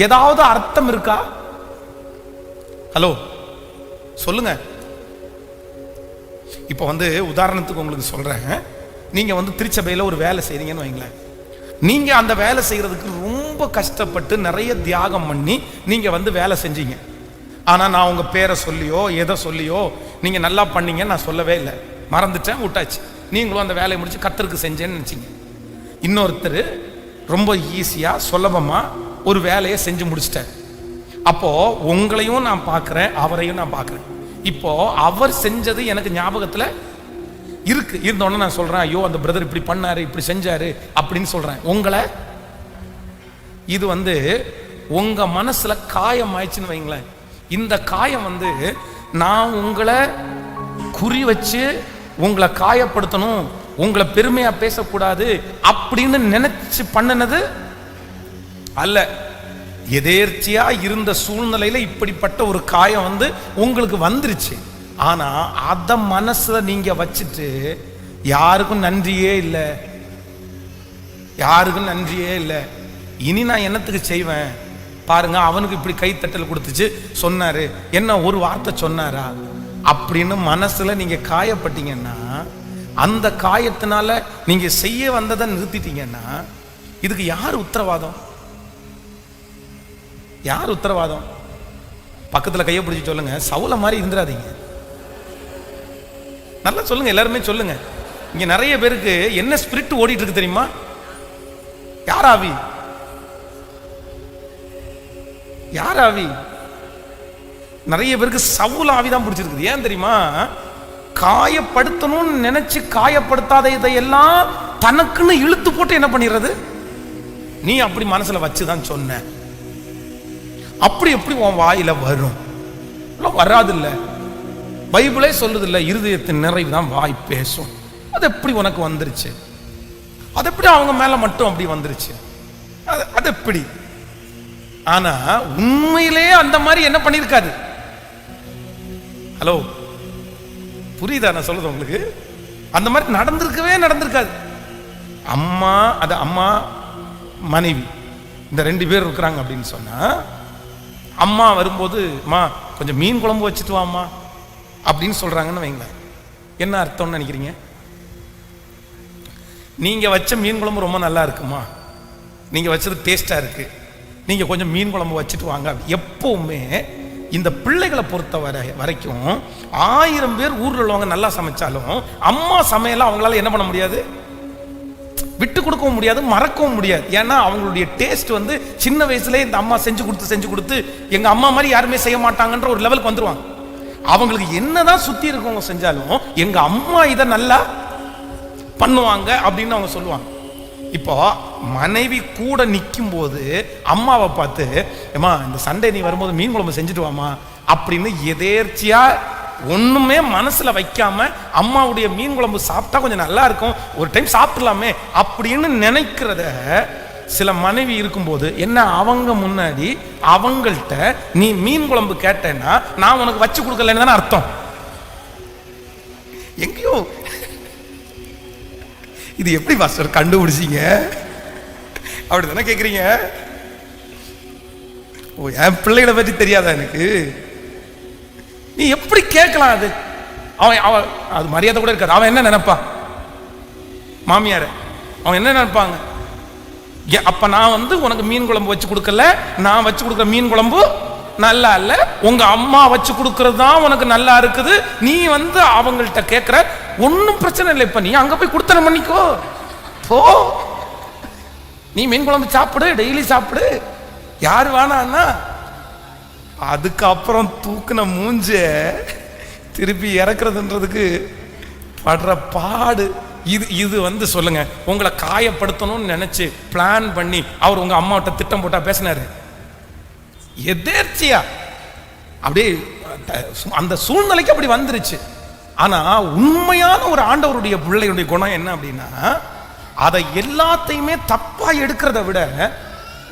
ஏதாவது அர்த்தம் இருக்கா? ஹலோ, சொல்லுங்க. இப்போ உதாரணத்துக்கு உங்களுக்கு சொல்றேன். நீங்க திருச்சபையில் ஒரு வேலை செய்றீங்கன்னு வைங்களேன். நீங்க அந்த வேலை செய்யறதுக்கு ரொம்ப கஷ்டப்பட்டு நிறைய தியாகம் பண்ணி நீங்க வேலை செஞ்சீங்க. ஆனா நான் உங்க பேரை சொல்லியோ எதை சொல்லியோ நீங்க நல்லா பண்ணீங்க நான் சொல்லவே இல்லை, மறந்துட்டேன், விட்டாச்சு. நீங்களும் அந்த வேலையை முடிச்சு கர்த்தருக்கு செஞ்சேன்னு நினைச்சீங்க. இன்னொருத்தர் ரொம்ப ஈஸியா சுலபமா ஒரு வேலையை செஞ்சு முடிச்சிட்டார். அப்போ உங்களையும் நான் பார்க்கிறேன், அவரையும் நான் பார்க்கிறேன். இப்போ அவர் செஞ்சது எனக்கு ஞாபகத்துல இருக்கு. இருந்தோடனே நான் சொல்றேன், ஐயோ அந்த பிரதர் இப்படி பண்ணாரு, இப்படி செஞ்சாரு அப்படின்னு சொல்றேன். உங்களை இது உங்க மனசுல காயம் ஆயிடுச்சுன்னு வைங்களேன். இந்த காயம் நான் உங்களை குறி வச்சு உங்களை காயப்படுத்தணும், உங்களை பெருமையா பேசக்கூடாது அப்படின்னு நினைச்சு பண்ணினது அல்ல. எதேர்ச்சியா இருந்த சூழ்நிலையில இப்படிப்பட்ட ஒரு காயம் உங்களுக்கு வந்துருச்சு. ஆனா அத மனசுல நீங்க வச்சுட்டு யாருக்கும் நன்றியே இல்லை, யாருக்கும் நன்றியே இல்லை. இனி நான் என்னத்துக்கு செய்வேன் பாருங்க, அவனுக்கு இப்படி கைத்தட்டல் கொடுத்துச்சு சொன்னாரு, என்ன ஒரு வார்த்தை சொன்னாரா அப்படின்னு மனசுல நீங்க காயப்பட்டீங்கன்னா, அந்த காயத்தினால நீங்க செய்ய வந்ததை நிறுத்திட்டீங்கன்னா, இதுக்கு யார் உத்தரவாதம்? யார் உத்தரவாதம்? பக்கத்துல கையை பிடிச்சி சொல்லுங்க, சவுல மாதிரி இருந்துடாதீங்க. நல்லா சொல்லுங்க, எல்லாருமே சொல்லுங்க. இங்க நிறைய பேருக்கு என்ன ஸ்பிரிட் ஓடிட்டு இருக்கு தெரியுமா? யார் ஆவி? யார் ஆவி? நிறைய பேருக்கு சவுல் ஆவி தான் பிடிச்சிருக்குது. ஏன் தெரியுமா? காயப்படுத்தணும்னு நினைச்சு காயப்படுத்தாத இதையெல்லாம் தனக்குன்னு இழுத்து போட்டு என்ன பண்ணிடுறது? நீ அப்படி மனசுல வச்சுதான் சொன்ன, அப்படி எப்படி உன் வாயில வரும்? வராது இல்ல. பைபிளே சொல்லுது இல்ல, இருதயத்தின் நிறைவு தான் வாய் பேசும். அது எப்படி உனக்கு வந்துருச்சு? அது எப்படி அவங்க மேல மட்டும் அப்படி வந்துருச்சு? அது எப்படி? ஆனா உண்மையிலே அந்த மாதிரி என்ன பண்ணிருக்காது. ஹலோ, புரியுதா நான் சொல்றது உங்களுக்கு? அந்த மாதிரி நடந்திருக்காது. அம்மா மனைவி இந்த 2 பேர் இருக்கிறாங்க அப்படின்னு சொன்னா, அம்மா வரும்போது அம்மா கொஞ்சம் மீன் குழம்பு வச்சுட்டு வாம்மா அப்படின்னு சொல்றாங்கன்னு வைங்களேன். என்ன அர்த்தம்னு நினைக்கிறீங்க? நீங்க வச்ச மீன் குழம்பு ரொம்ப நல்லா இருக்குமா, நீங்க வச்சது டேஸ்டா இருக்கு, நீங்க கொஞ்சம் மீன் குழம்பு வச்சுட்டு வாங்க. எப்பவுமே இந்த பிள்ளைகளை பொறுத்த வரைக்கும் 1000 பேர் ஊர்ல உள்ளவங்க நல்லா சமைச்சாலும் அம்மா சமையல அவங்களால என்ன பண்ண முடியாது, விட்டு கொடுக்கவும் முடியாது, மறக்கவும் முடியாது. ஏன்னா அவங்களுடைய டேஸ்ட் சின்ன வயசுல இந்த அம்மா செஞ்சு கொடுத்து எங்க அம்மா மாதிரி யாருமே செய்ய மாட்டாங்கன்ற ஒரு லெவலுக்கு வந்துருவாங்க. அவங்களுக்கு என்னதான் சுத்தி இருக்கவங்க செஞ்சாலும் எங்க அம்மா இதை நல்லா பண்ணுவாங்க அப்படின்னு அவங்க சொல்லுவாங்க. இப்போ மனைவி கூட நிற்கும் போது அம்மாவை பார்த்து, ஏமா இந்த சண்டே நீ வரும்போது மீன் குழம்பு செஞ்சுட்டு வாமா அப்படின்னு எதேர்ச்சியா ஒண்ணுமே மனசுல வைக்காம அம்மாவுடைய மீன் குழம்பு சாப்பிட்டா கொஞ்சம் நல்லா இருக்கும், ஒரு டைம் சாப்பிடலாமே அப்படின்னு நினைக்கிறத சில மனைவி இருக்கும்போது என்ன, அவங்க முன்னாடி அவங்கள்ட்ட நீ மீன் குழம்பு கேட்டேன்னா நான் உனக்கு வச்சு கொடுக்கலன்னு தானே அர்த்தம். எங்கேயோ இது எப்படி பாஸ்டர் கண்டுபிடிச்சீங்க அப்படிதானே கேக்குறீங்க? ஓ, என் பிள்ளைகளை பற்றி தெரியாதா எனக்கு? நீ எப்படி கேட்கலாம்? அது அவன் அது மரியாதை கூட இருக்காது. அவன் என்ன நினைப்பா? மாமியார அவன் என்ன நினைப்பாங்க? அப்ப நான் உனக்கு மீன் குழம்பு வச்சு கொடுக்கல, நான் வச்சு கொடுக்குற மீன் குழம்பு நல்லா இல்ல, உங்க அம்மா வச்சு கொடுக்கறது தான் உனக்கு நல்லா இருக்குது, நீ அவங்கள்ட்ட கேட்கிற, ஒன்னும் பிரச்சனை இல்லை. இப்ப நீ அங்க போய் கொடுத்தன பண்ணிக்கோ போ, நீ மீன் குழம்பு சாப்பிடு, டெய்லி சாப்பிடு, யாரு வேணான்னா. அதுக்கப்புறம் தூக்குன மூஞ்ச திருப்பி இறக்குறதுன்றதுக்கு படுற பாடு இது சொல்லுங்க. உங்களை காயப்படுத்தணும்னு நினைச்சு பிளான் பண்ணி அவர் உங்க அம்மாவிட்ட திட்டம் போட்டா பேசினாரு, எதேர்ச்சியா அப்படியே அந்த சூழ்நிலைக்கு அப்படி வந்துருச்சு. ஆனா உண்மையான ஒரு ஆண்டவருடைய பிள்ளையுடைய குணம் என்ன அப்படின்னா, அதை எல்லாத்தையுமே தப்பா எடுக்கிறத விட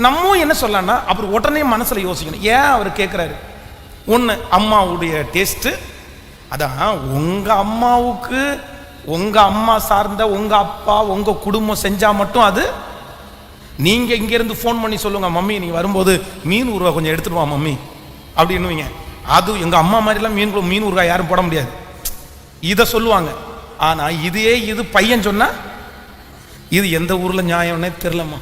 நம்ம என்ன சொல்லலாம்னா, அவர் உடனே மனசுல யோசிக்கணும். ஏன் அவர் கேட்கிறாரு? ஒண்ணு, அம்மாவுடைய டேஸ்ட். அதான் உங்க அம்மாவுக்கு உங்க அம்மா சார்ந்த உங்க அப்பா உங்க குடும்பம் செஞ்சா மட்டும் அது. நீங்க இங்க இருந்து போன் பண்ணி சொல்லுங்க, மம்மி நீ வரும்போது மீன் ஊறுகாய் கொஞ்சம் எடுத்துட்டு வா மம்மி அப்படின்னுவீங்க. அது எங்க அம்மா மாதிரிலாம் மீன் ஊறுகாய் யாரும் போட முடியாது, இதை சொல்லுவாங்க. ஆனா இது பையன் சொன்னா இது எந்த ஊர்ல நியாயம்னே தெரியலம்மா.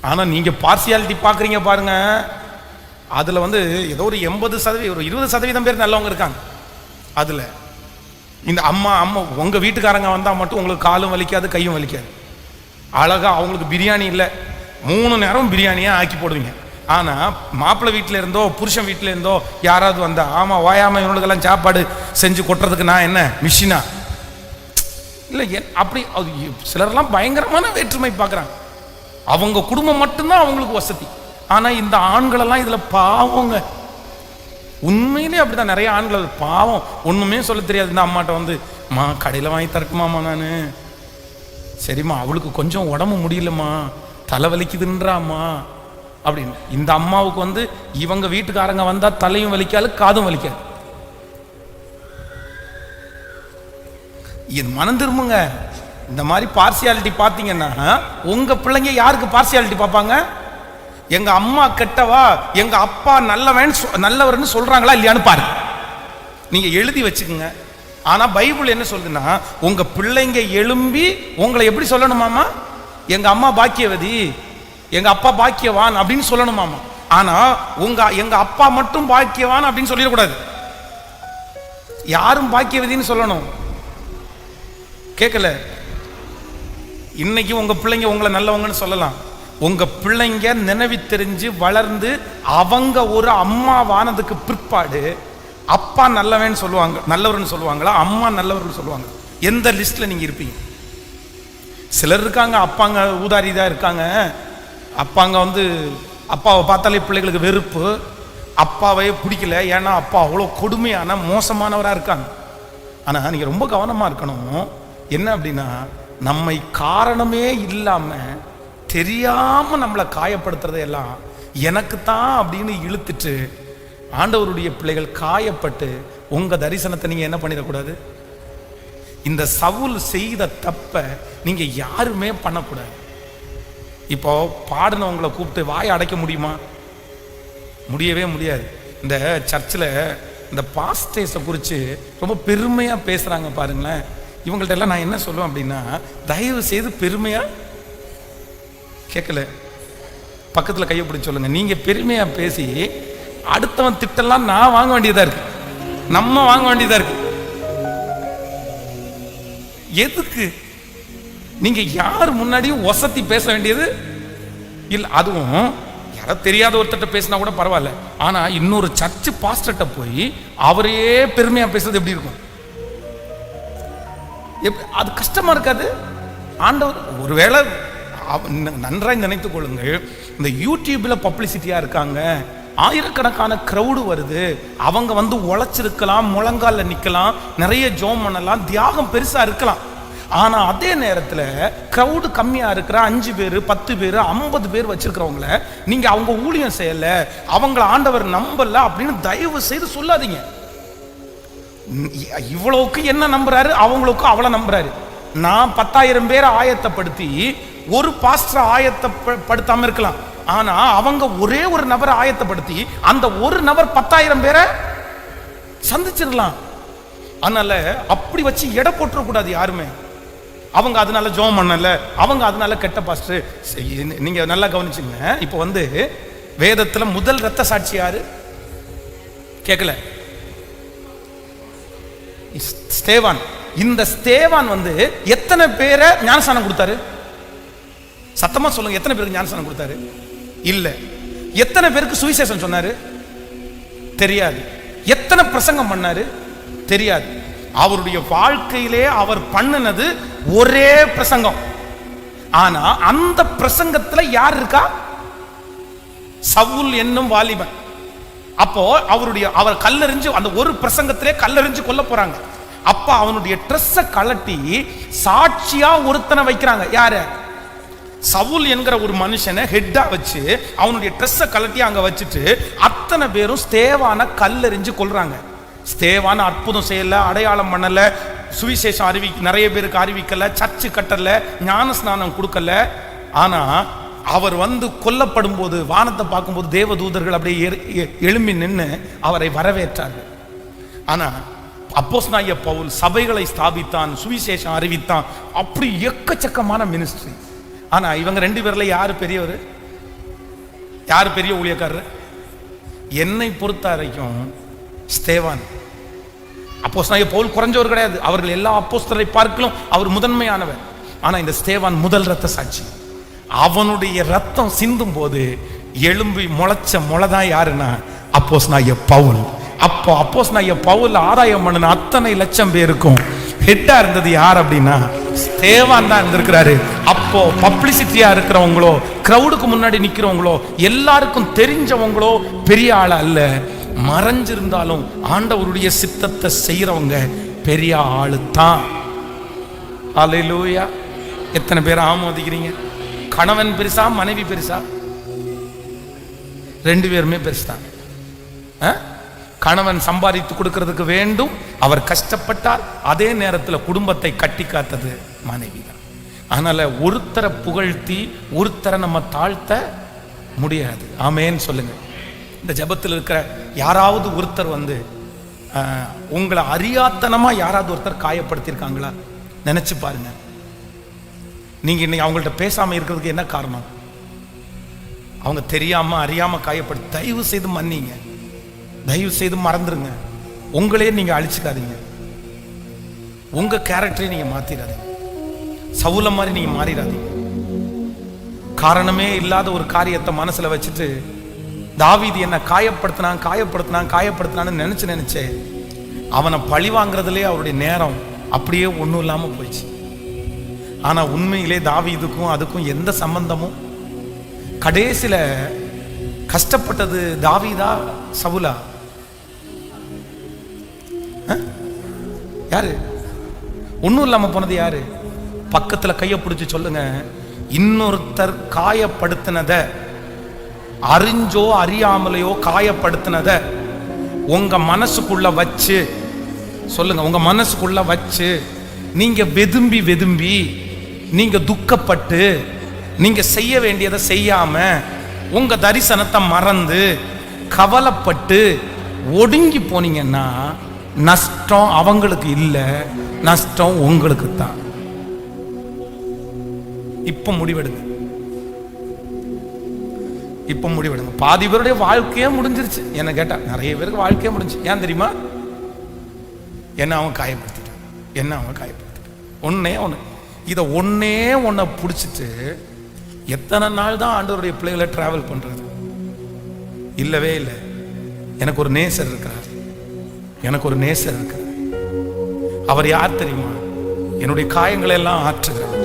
ஆனா நீங்க பார்சியாலிட்டி பாக்குறீங்க பாருங்க, அதுல ஏதோ ஒரு 80% ஒரு 20% பேர் நல்லவங்க இருக்காங்க. அதுல இந்த அம்மா உங்க வீட்டுக்காரங்க வந்தா மட்டும் உங்களுக்கு காலும் வலிக்காது கையும் வலிக்காது. அழகா அவங்களுக்கு பிரியாணி இல்லை 3 நேரம் பிரியாணியா ஆக்கி போடுவீங்க. ஆனா மாப்பிள்ளை வீட்டில இருந்தோ புருஷன் வீட்டில இருந்தோ யாராவது வந்தா, ஆமா வாயாம இவனுக்கெல்லாம் சாப்பாடு செஞ்சு கொட்டுறதுக்கு நான் என்ன மிஷினா இல்லை? அப்படி சிலர்லாம் பயங்கரமான வேற்றுமை பார்க்குறாங்க. அவங்க குடும்பம் மட்டும்தான் அவங்களுக்கு வசதி. ஆனா இந்த ஆண்களெல்லாம் இதுல பாவங்க, உண்மையிலே அப்படிதான். நிறைய ஆண்கள் பாவம், ஒண்ணுமே சொல்ல தெரியாது. இந்த அம்மாட்ட மா கடையில் வாங்கி தரட்டுமாம்மா நான், சரிம்மா அவளுக்கு கொஞ்சம் உடம்பு முடியலம்மா தலைவலிக்குதுன்றாம்மா அப்படின்னு. இந்த அம்மாவுக்கு இவங்க வீட்டுக்காரங்க வந்தா தலையும் வலிக்காது காதும் வலிக்காது. இது மனம் திரும்புங்க. இந்த மாதிரி பார்சியாலிட்டி பார்த்தீங்கன்னா உங்க பிள்ளைங்க யாருக்கு பார்சியாலிட்டி பார்ப்பாங்க? எங்க அம்மா கெட்டவா எங்க அப்பா நல்லவர்னு சொல்றாங்களா இல்லையான்னு பாருங்க, நீங்க எழுதி வச்சுக்கோங்க. ஆனா பைபிள் என்ன சொல்லுதுன்னா, உங்க பிள்ளைங்க எழும்பி உங்களை எப்படி சொல்லணுமாமா? எங்க அம்மா பாக்கியவதி எங்க அப்பா பாக்கியவான் அப்படின்னு சொல்லணுமாமா. ஆனா எங்க அப்பா மட்டும் பாக்கியவான் அப்படின்னு சொல்லிடக்கூடாது, யாரும் பாக்கியவதின்னு சொல்லணும். கேட்கல? இன்னைக்கு உங்க பிள்ளைங்க உங்களை நல்லவங்கன்னு சொல்லலாம். உங்க பிள்ளைங்க நினைவு தெரிஞ்சு வளர்ந்து அவங்க ஒரு அம்மா வானதுக்கு பிற்பாடு அப்பா நல்லவன்னு சொல்லுவாங்க, நல்லவர்னு சொல்லுவாங்களா அம்மா நல்லவர்னு சொல்லுவாங்க? எந்த லிஸ்ட்ல நீங்க இருப்பீங்க? சிலர் இருக்காங்க அப்பாங்க ஊதாரிதான் இருக்காங்க. அப்பாங்க அப்பாவை பார்த்தாலே பிள்ளைகளுக்கு வெறுப்பு, அப்பாவையே பிடிக்கல. ஏன்னா அப்பா அவ்வளோ கொடுமையான மோசமானவராக இருக்காங்க. ஆனால் நீங்கள் ரொம்ப கவனமாக இருக்கணும். என்ன அப்படின்னா, நம்மை காரணமே இல்லாம தெரியாம நம்மளை காயப்படுத்துறதையெல்லாம் எனக்கு தான் அப்படின்னு இழுத்துட்டு ஆண்டவருடைய பிள்ளைகள் காயப்பட்டு உங்க தரிசனத்தை நீங்க என்ன பண்ணிடக்கூடாது. இந்த சவுல் செய்த தப்ப நீங்க யாருமே பண்ணக்கூடாது. இப்போ பாடினவங்களை கூப்பிட்டு வாயை அடைக்க முடியுமா? முடியவே முடியாது. இந்த சர்ச்சில் இந்த பாஸ்டர்ஸை குறித்து ரொம்ப பெருமையா பேசுறாங்க பாருங்களேன். இவங்கள்ட்ட எல்லாம் நான் என்ன சொல்லுவேன் அப்படின்னா, தயவு செய்து பெருமையா கேட்கல, பக்கத்தில் கையை பிடிச்சி சொல்லுங்க. நீங்க பெருமையா பேசி அடுத்தவன் திட்டெல்லாம் நான் வாங்க வேண்டியதா இருக்கு, நம்ம வாங்க வேண்டியதா இருக்கு. எதுக்கு? நீங்க யார் முன்னாடியும் வசதி பேச வேண்டியது இல்லை. அதுவும் யாரோ தெரியாத ஒருத்தட்ட பேசினா கூட பரவாயில்ல. ஆனா இன்னொரு சர்ச்சு பாஸ்டர்ட்ட போய் அவரே பெருமையா பேசுறது எப்படி இருக்கும்? அது கஷ்டமா இருக்காது? ஆண்டவர் ஒருவேளை நன்றாய் நினைத்துக் கொள்ளுங்கள், இந்த யூடியூப்ல பப்ளிசிட்டியா இருக்காங்க, ஆயிரக்கணக்கான கிரௌடு வருது, அவங்க உழைச்சிருக்கலாம், முழங்கால நிக்கலாம், நிறைய ஜோம் பண்ணலாம், தியாகம் பெருசா இருக்கலாம். ஆனா அதே நேரத்துல கிரௌடு கம்மியா இருக்கிற 5 பேர் 10 பேர் 50 பேர் வச்சிருக்கிறவங்கள நீங்க அவங்க ஊழியம் செய்யல, அவங்கள ஆண்டவர் நம்பல அப்படின்னு தயவு செய்து சொல்லாதீங்க. இவ்வளவுக்கு என்ன நம்புறாரு, அவங்களுக்கு அவ்வளவு நம்புறாரு. நான் 10,000 பேரை ஆயத்தப்படுத்தி ஒரு பாஸ்டர் ஆயத்தப்படுத்தாம இருக்கலாம். ஆனா அவங்க ஒரே ஒரு நபரை ஆயத்தப்படுத்தி அந்த ஒரு நபர் 10,000 பேரை சந்திச்சிடலாம். அதனால அப்படி வச்சு எடை போட்டுறக்கூடாது யாருமே. அவங்க அதனால ஜோம் பண்ணல, அவங்க அதனால கெட்ட பாஸ்டர். நீங்க நல்லா கவனிச்சுங்க. இப்போ வேதத்துல முதல் இரத்த சாட்சி யாரு? கேட்கல? ஸ்தேவான். இந்த ஸ்தேவான் எத்தனை பேரை ஞானஸ்நானம் கொடுத்தாரு? சத்தமா சொல்லுங்க, எத்தனை பேருக்கு ஞானஸ்நானம் கொடுத்தாரு? இல்ல. எத்தனை பேருக்கு சுவிசேஷம் சொன்னாரு? தெரியாது. எத்தனை பிரசங்கம் பண்ணாரு? தெரியாது. அவருடைய வாழ்க்கையிலே அவர் பண்ணினது ஒரே பிரசங்கம். ஆனா அந்த பிரசங்கத்துல யார் இருக்கா? சவுல் என்னும் வாலிபன். அப்போ அவர் கல்லெறிஞ்சு அந்த ஒரு பிரசங்கத்திலே கல்லெறிஞ்சு கொல்ல போறாங்க. அப்ப அவனுடைய ட்ரெஸ்ஸை கலட்டி சாட்சியா ஒருத்தனை வைக்கிறாங்க. யாரு? சவுல் என்கிற ஒரு மனுஷனை ஹெட்டா வச்சு அவனுடைய ட்ரெஸ்ஸை கலட்டி அங்க வச்சுட்டு அத்தனை பேரும் ஸ்தேவான கல்லெறிஞ்சு கொல்றாங்க. ஸ்தேவான அற்புதம் செய்யல, அடையாளம் பண்ணல, சுவிசேஷம் நிறைய பேருக்கு அறிவிக்கல, சர்ச்சு கட்டல, ஞான ஸ்நானம் கொடுக்கல. ஆனா அவர் வந்து கொல்லப்படும் போது வானத்தை பார்க்கும்போது தேவதூதர்கள் அப்படியே எழும்பி நின்று அவரை வரவேற்றார்கள். ஆனா அப்போஸ்தலனாகிய பவுல் சபைகளை ஸ்தாபித்தான், சுவிசேஷம் அறிவித்தான், அப்படி எக்கச்சக்கமான மினிஸ்ட்ரி. ஆனா இவங்க 2 பேர்ல யாரு பெரியவர், யாரு பெரிய ஊழியக்காரர்? என்னை பொறுத்த வரைக்கும் ஸ்தேவான். அப்போஸ்தலனாகிய பவுல் குறைஞ்சவர் கிடையாது, அவர்கள் எல்லா அப்போஸ்தலரை பார்க்கலாம் அவர் முதன்மையானவர். ஆனா இந்த ஸ்தேவான் முதல் ரத்த சாட்சி. அவனுடைய ரத்தம் சிந்தும் போது எழும்பி முளைச்ச முளைதான் யாருன்னா அப்போஸ்தலனாகிய பவுல். அப்போ அப்போஸ்தலனாகிய பவுல் ஆதாயம் பண்ணின அத்தனை லட்சம் பேருக்கும் ஹெட்டா இருந்தது யார் அப்படின்னா ஸ்தேவான் தான் இருந்திருக்கிறாரு. அப்போ பப்ளிசிட்டியா இருக்கிறவங்களோ, கிரௌடுக்கு முன்னாடி நிக்கிறவங்களோ, எல்லாருக்கும் தெரிஞ்சவங்களோ பெரிய ஆள் அல்ல. மறைஞ்சிருந்தாலும் ஆண்டவருடைய சித்தத்தை செய்யறவங்க பெரிய ஆளு தான். அல்லேலூயா. எத்தனை பேர் ஆமோதிக்கிறீங்க? கணவன் பெருசா மனைவி பெருசா? 2 பேருமே பெருசுதான். கணவன் சம்பாதித்து கொடுக்கிறதுக்கு வேண்டும், அவர் கஷ்டப்பட்டார். அதே நேரத்தில் குடும்பத்தை கட்டி காத்தது மனைவி தான். அதனால ஒருத்தரை புகழ்த்தி ஒருத்தரை நம்ம தாழ்த்த முடியாது. ஆமேன்னு சொல்லுங்க. இந்த ஜெபத்தில் இருக்கிற யாராவது ஒருத்தர் வந்து உங்களை அறியாத்தனமா யாராவது ஒருத்தர் காயப்படுத்தியிருக்காங்களா? நினைச்சு பாருங்க. நீங்க இன்னைக்கு அவங்கள்ட்ட பேசாம இருக்கிறதுக்கு என்ன காரணம்? அவங்க தெரியாம அறியாம காயப்படுத்தி. தயவு செய்து மன்னிங்க, தயவு செய்து மறந்துருங்க. உங்களே நீங்க அழிச்சுக்காதீங்க, உங்க கேரக்டரை நீங்க மாத்திராதீங்க, சவுல மாதிரி நீங்க மாறிடாதீங்க. காரணமே இல்லாத ஒரு காரியத்தை மனசுல வச்சுட்டு தாவீது என்ன காயப்படுத்தினான்னு நினைச்சு அவனை பழி வாங்குறதுலேயே அவருடைய நேரம் அப்படியே ஒன்றும் இல்லாம போயிடுச்சு. ஆனா உண்மையிலே தாவீதுக்கும் அதுக்கும் எந்த சம்பந்தமும்? கடைசியில கஷ்டப்பட்டது தாவீதா சவுலா? யாரு? ஒன்றும் இல்லாம போனது யாரு? பக்கத்துல கையை பிடிச்சு சொல்லுங்க. இன்னொருத்தர் காயப்படுத்தினத, அறிஞ்சோ அறியாமலையோ காயப்படுத்தினத உங்க மனசுக்குள்ள வச்சு சொல்லுங்க. உங்க மனசுக்குள்ள வச்சு நீங்க வெதும்பி நீங்க துக்கப்பட்டு நீங்க செய்ய வேண்டியதை செய்யாம உங்க தரிசனத்தை மறந்து கவலைப்பட்டு ஒடுங்கி போனீங்கன்னா நஷ்டம் அவங்களுக்கு இல்ல, நஷ்டம் உங்களுக்கு தான். இப்ப முடிவெடுங்க, இப்ப முடிவெடுங்க. பாதி பேருடைய வாழ்க்கையே முடிஞ்சிருச்சு. என்ன கேட்டா நிறைய பேருக்கு வாழ்க்கையே முடிஞ்சு. ஏன் தெரியுமா? என்ன அவன் காயப்படுத்திட்டான். ஒண்ணு இதை ஒன்னை பிடிச்சிட்டு எத்தனை நாள் தான் ஆண்டவருடைய பிள்ளைகளை டிராவல் பண்றது? இல்லவே இல்லை. எனக்கு ஒரு நேசர் இருக்கிறார், அவர் யார் தெரியுமா? என்னுடைய காயங்களை எல்லாம் ஆற்றுகிறார்.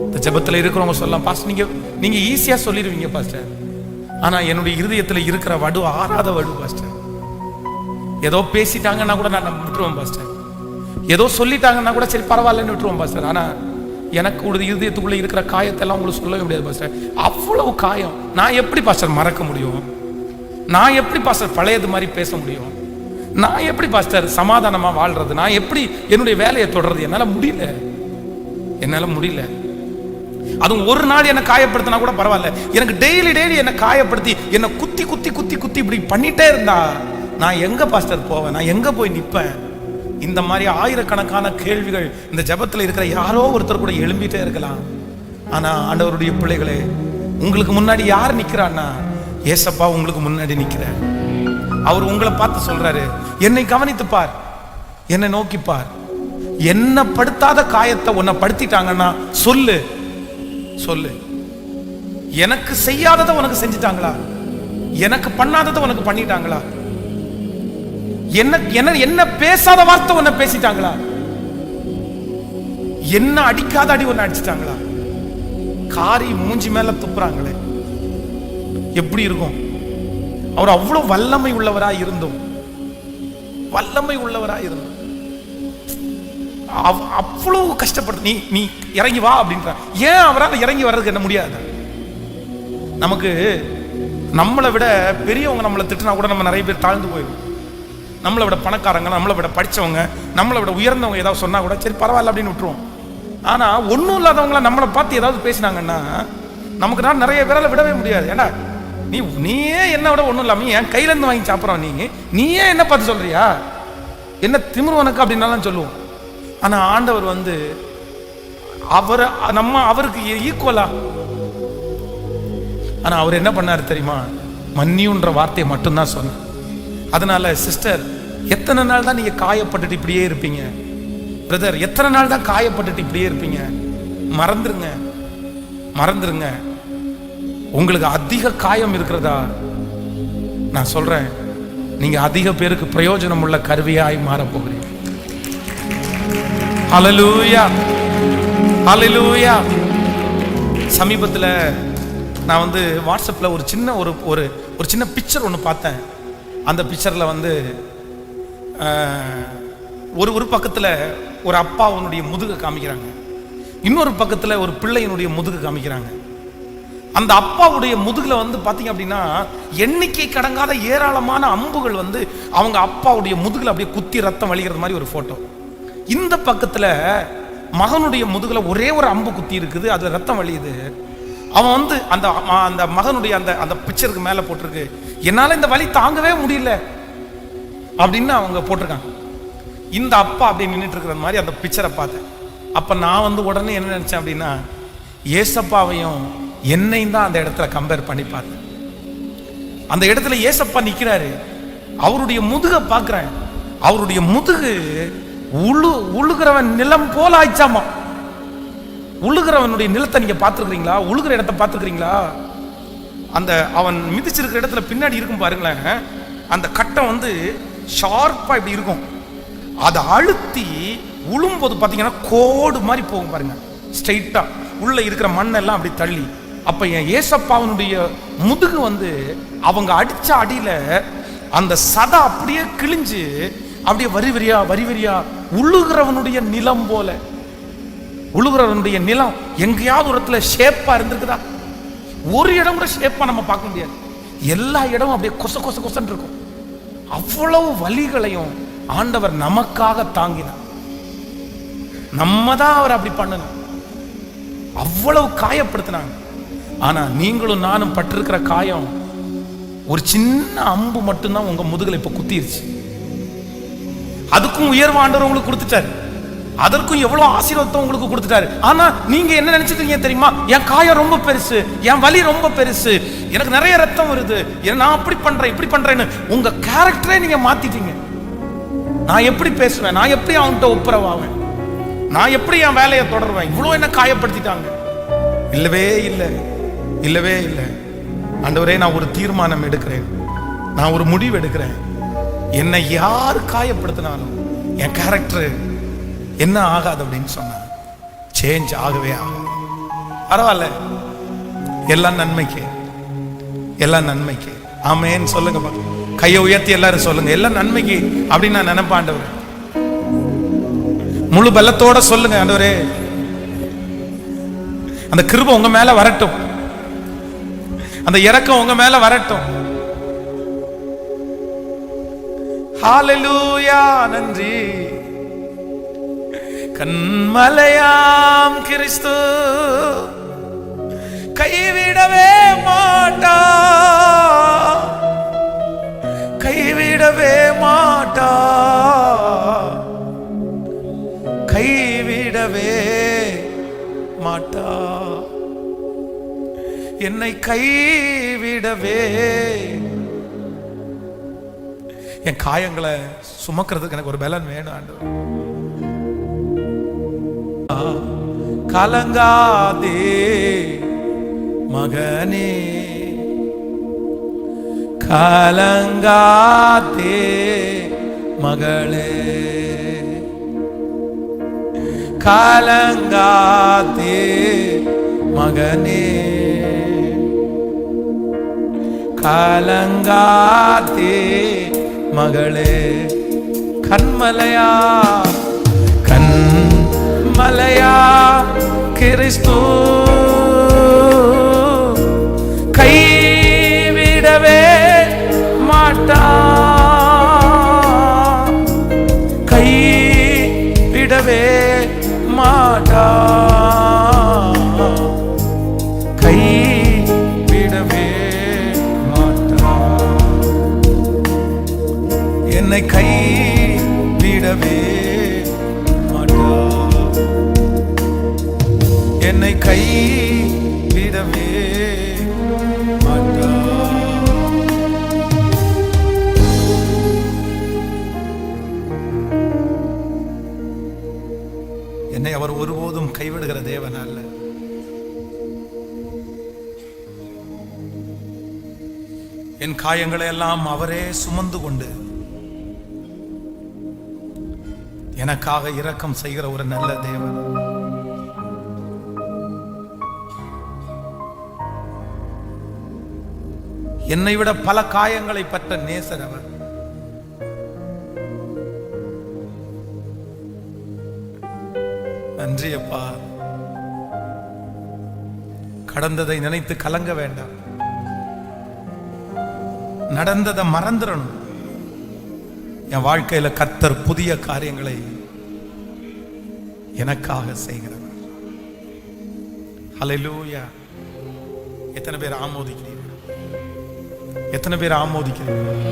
இந்த ஜெபத்தில் இருக்கிறவங்க சொல்லலாம், பாஸ்டர் நீங்க ஈஸியா சொல்லிடுவீங்க பாஸ்டர், ஆனா என்னுடைய இருதயத்தில் இருக்கிற வடு ஆறாத வடு பாஸ்டர். ஏதோ பேசிட்டாங்கன்னா கூட நான் விட்டுருவேன் பாஸ்டர், ஏதோ சொல்லிட்டாங்கன்னா கூட சரி பரவாயில்லன்னு விட்டுருவோம் பாஸ்டர். ஆனா எனக்கு ஒரு இருதயத்துக்குள்ள இருக்கிற காயத்தை எல்லாம் உங்களுக்கு சொல்லவே முடியாது பாஸ்டர். அவ்வளவு காயம். நான் எப்படி பாஸ்டர் மறக்க முடியும்? நான் எப்படி பாஸ்டர் பழையது மாதிரி பேச முடியும்? நான் எப்படி பாஸ்டர் சமாதானமா வாழ்றது? நான் எப்படி என்னுடைய வேலையை தொடர்றது? என்னால முடியல. அதுவும் ஒரு நாள் என்ன காயப்படுத்தினா கூட பரவாயில்ல, எனக்கு டெய்லி என்ன காயப்படுத்தி என்ன குத்தி இப்படி பண்ணிட்டே இருந்தா நான் எங்க பாஸ்டர் போவேன்? நான் எங்க போய் நிப்பேன்? இந்த மாதிரி ஆயிரக்கணக்கான கேள்விகள் இந்த ஜெபத்தில் இருக்கிற யாரோ ஒருத்தர் கூட எழும்பிட்டே இருக்கலாம். ஆனா ஆண்டவருடைய பிள்ளைகளே, உங்களுக்கு முன்னாடி யார் நிக்கிறான்னா ஏசப்பா உங்களுக்கு முன்னாடி நிக்கிறார். அவர் உங்களை பார்த்து சொல்றாரு, என்னை கவனித்து பார், என்னை நோக்கி பார். என்ன படுத்தாத காயத்தை உன்னை படுத்திட்டாங்கன்னா சொல்லு. எனக்கு செய்யாததை உனக்கு செஞ்சுட்டாங்களா? எனக்கு பண்ணாததை உனக்கு பண்ணிட்டாங்களா? என்ன பேசாத வார்த்தை உன்னை பேசிட்டாங்களா? என்ன அடிக்காத அடி ஒன்னு அடிச்சிட்டாங்களா? காரி மூஞ்சி மேல துப்புறாங்களே, எப்படி இருக்கும்? அவர் அவ்வளவு வல்லமை உள்ளவரா இருந்தும் அவ்வளவு கஷ்டப்பட்டு நீ இறங்கி வா அப்படின்ற. ஏன் அவரால் இறங்கி வர்றதுக்கு என்ன முடியாது? நமக்கு நம்மளை விட பெரியவங்க நம்மளை திட்டினா கூட நம்ம நிறைய பேர் தாழ்ந்து போயிடும். நம்மளை விட பணக்காரங்க, நம்மளை விட படித்தவங்க, நம்மளை விட உயர்ந்தவங்க ஏதாவது சொன்னா கூட சரி பரவாயில்ல அப்படின்னு விட்டுருவோம். ஆனா ஒன்றும் இல்லாதவங்கள நம்மளை பார்த்து ஏதாவது பேசினாங்கன்னா நமக்கு நான் நிறைய பேரால விடவே முடியாது. ஏன்னா நீயே என்ன விட ஒன்றும் இல்லாம என் கையில இருந்து வாங்கி சாப்பிட்றோம், நீயே என்ன பார்த்து சொல்றியா, என்ன திமிரு உனக்கு அப்படின்னாலும் சொல்லுவோம். ஆனா ஆண்டவர் வந்து அவருக்கு ஈக்குவலா. ஆனா அவர் என்ன பண்ணாரு தெரியுமா? மன்னியுன்ற வார்த்தையை மட்டும்தான் சொன்னார். அதனால சிஸ்டர், எத்தனை நாள் தான் நீங்க காயப்பட்டுட்டு இப்படியே இருப்பீங்க? பிரதர், எத்தனை நாள் தான் காயப்பட்டுட்டு இப்படியே இருப்பீங்க? மறந்துருங்க. உங்களுக்கு அதிக காயம் இருக்கிறதா? நான் சொல்றேன், நீங்க அதிக பேருக்கு பிரயோஜனம் உள்ள கருவியாய் மாற போகிறீங்க. ஹல்லேலூயா, ஹல்லேலூயா. சமீபத்தில் நான் வந்து வாட்ஸ்அப்பில் ஒரு சின்ன ஒரு சின்ன பிக்சர் ஒன்று பார்த்தேன். அந்த பிக்சரில் வந்து ஒரு பக்கத்தில் ஒரு அப்பாவுடைய முதுகை காமிக்கிறாங்க, இன்னொரு பக்கத்தில் ஒரு பிள்ளையினுடைய முதுகு காமிக்கிறாங்க. அந்த அப்பாவுடைய முதுகுல வந்து பார்த்தீங்க அப்படின்னா எண்ணிக்கை கடங்காத ஏராளமான அம்புகள் வந்து அவங்க அப்பாவுடைய முதுகுல அப்படியே குத்தி ரத்தம் வழிகிறது மாதிரி ஒரு போட்டோ. இந்த பக்கத்தில் மகனுடைய முதுகுல ஒரே ஒரு அம்பு குத்தி இருக்குது, அதுல ரத்தம் வழியுது. அவன் வந்து அந்த மகனுடைய அந்த பிக்சருக்கு மேலே போட்டிருக்கு, என்னால் இந்த வலி தாங்கவே முடியல அப்படின்னு அவங்க போட்டிருக்காங்க. இந்த அப்பா அப்படி நின்றுட்டு இருக்கிற மாதிரி அந்த பிக்சரை பார்த்தேன். அப்ப நான் வந்து உடனே என்ன நினைச்சேன் அப்படின்னா, ஏசப்பாவையும் என்னையும் தான் அந்த இடத்துல கம்பேர் பண்ணி பார்த்தேன். அந்த இடத்துல ஏசப்பா நிக்கிறாரு, அவருடைய முதுகை பார்க்கிறேன். அவருடைய முதுகு உழுகிறவன் நிலம் போல ஆயிச்சாமா. உழுகிறவனுடைய நிலத்தை நீங்க பார்த்துருக்கீங்களா? உழுகிற இடத்தை பார்த்துருக்கீங்களா? அந்த அவன் மிதிச்சிருக்கிற இடத்துல பின்னாடி இருக்கும் பாருங்களேன், அந்த கட்டம் வந்து ஷார்ப்பா இப்படி இருக்கும். அதை அழுத்தி உழும்போது பார்த்தீங்கன்னா கோடு மாதிரி போகும் பாருங்க, ஸ்ட்ரைட்டா உள்ள இருக்கிற மண்ணெல்லாம் அப்படி தள்ளி. அப்ப என் ஏசப்பாவனுடைய முதுகு வந்து அவங்க அடிச்ச அடியில அந்த சதை அப்படியே கிழிஞ்சு அப்படியே வரி வரியா உழுகிறவனுடைய நிலம் போல. உழுகிறவனுடைய நிலம் எங்கேயாவது ஒரு இடத்துல ஷேப்பா இருந்திருக்குதா? ஒரு இடம் கூட ஷேப்பா நம்ம பார்க்க முடியாது. எல்லா இடமும் அப்படியே கொசன்னு இருக்கும். அவ்வளவு வலிகளையும் ஆண்டவர் நமக்காக தாங்கினார். நம்ம தான் அவர் அப்படி பண்ணணும். அவ்வளவு காயப்படுத்தினாங்க. ஆனா நீங்களும் நானும் பட்டிருக்கிற காயம் ஒரு சின்ன அம்பு மட்டும்தான் உங்க முதுகுல இப்ப குத்திருச்சு. அதுக்கும் உயர்வு ஆண்டவர் உங்களுக்கு கொடுத்துட்டாரு, அதற்கும் எவ்வளவு ஆசீர்வாதம் உங்களுக்கு கொடுத்துட்டாரு. ஆனா நீங்க என்ன நினைச்சிட்டீங்க தெரியுமா? என் காயம் ரொம்ப பெருசு, என் வலி ரொம்ப பெருசு, எனக்கு நிறைய ரத்தம் வருது, நான் அப்படி பண்றேன் இப்படி பண்றேன்னு உங்க கேரக்டரே நீங்க மாத்திட்டீங்க. நான் எப்படி பேசுவேன், நான் எப்படி அவன்கிட்ட ஒப்புரவாவேன், நான் எப்படி என் வேலையை தொடருவேன், இவ்வளவு என்ன காயப்படுத்திட்டாங்க. இல்லவே இல்லை. ஆண்டவரே, நான் ஒரு தீர்மானம் எடுக்கிறேன், நான் ஒரு முடிவு எடுக்கிறேன். என்னை யார் காயப்படுத்தினாலும் என் கேரக்டர் என்ன ஆகாது அப்படின்னு சொன்னா சேஞ்ச் ஆகவே ஆகும். பரவாயில்ல, எல்லாம் நன்மைக்கு. ஆமேன்னு சொல்லுங்க, கையை உயர்த்தி எல்லாரும் சொல்லுங்க, எல்லாம் நன்மைக்கு அப்படின்னு நான் நினைப்பேன். ஆண்டவரே, முழு பலத்தோட சொல்லுங்க, ஆண்டவரே அந்த கிருபை உங்க மேல வரட்டும், அந்த இரக்கம் உங்க மேல வரட்டும். ஹல்லேலூயா, நன்றி. கண்மலையாம் கிறிஸ்து கைவிடவே மாட்டா, கைவிடவே மாட்டா, கைவிடவே மாட்டா, என்னை கைவிடவே. என் காயங்களை சுமக்கிறதுக்கு எனக்கு ஒரு பலன் வேணும் ஆண்டவர். கலங்காதே மகனே, கலங்காதே மகளே, கலங்காதே மகனே, கலங்காதே மகளே. கண்மலையா கிறிஸ்து கைவிடவே மாட்டா, கைவிடவே மாட்டா, கை என்னை கைவிடவே மாட்டார், என்னை கைவிடவே மாட்டார். என்னை அவர் ஒருபோதும் கைவிடுகிற தேவன் அல்ல. என் காயங்களை எல்லாம் அவரே சுமந்து கொண்டு எனக்காக இரக்கம் செய்கிற ஒரு நல்ல தேவன். என்னை விட பல காயங்களை பெற்ற நேசர் அவர். நன்றி அப்பா. கடந்ததை நினைத்து கலங்க வேண்டாம், நடந்ததை மறந்துடணும். என் வாழ்க்கையில கர்த்தர் புதிய காரியங்களை எனக்காக செய்கிறவர். ஹல்லேலூயா. எத்தனை பேர் ஆமோதிக்கிறீர்கள்? எத்தனை பேர் ஆமோதிக்கிறீர்கள்?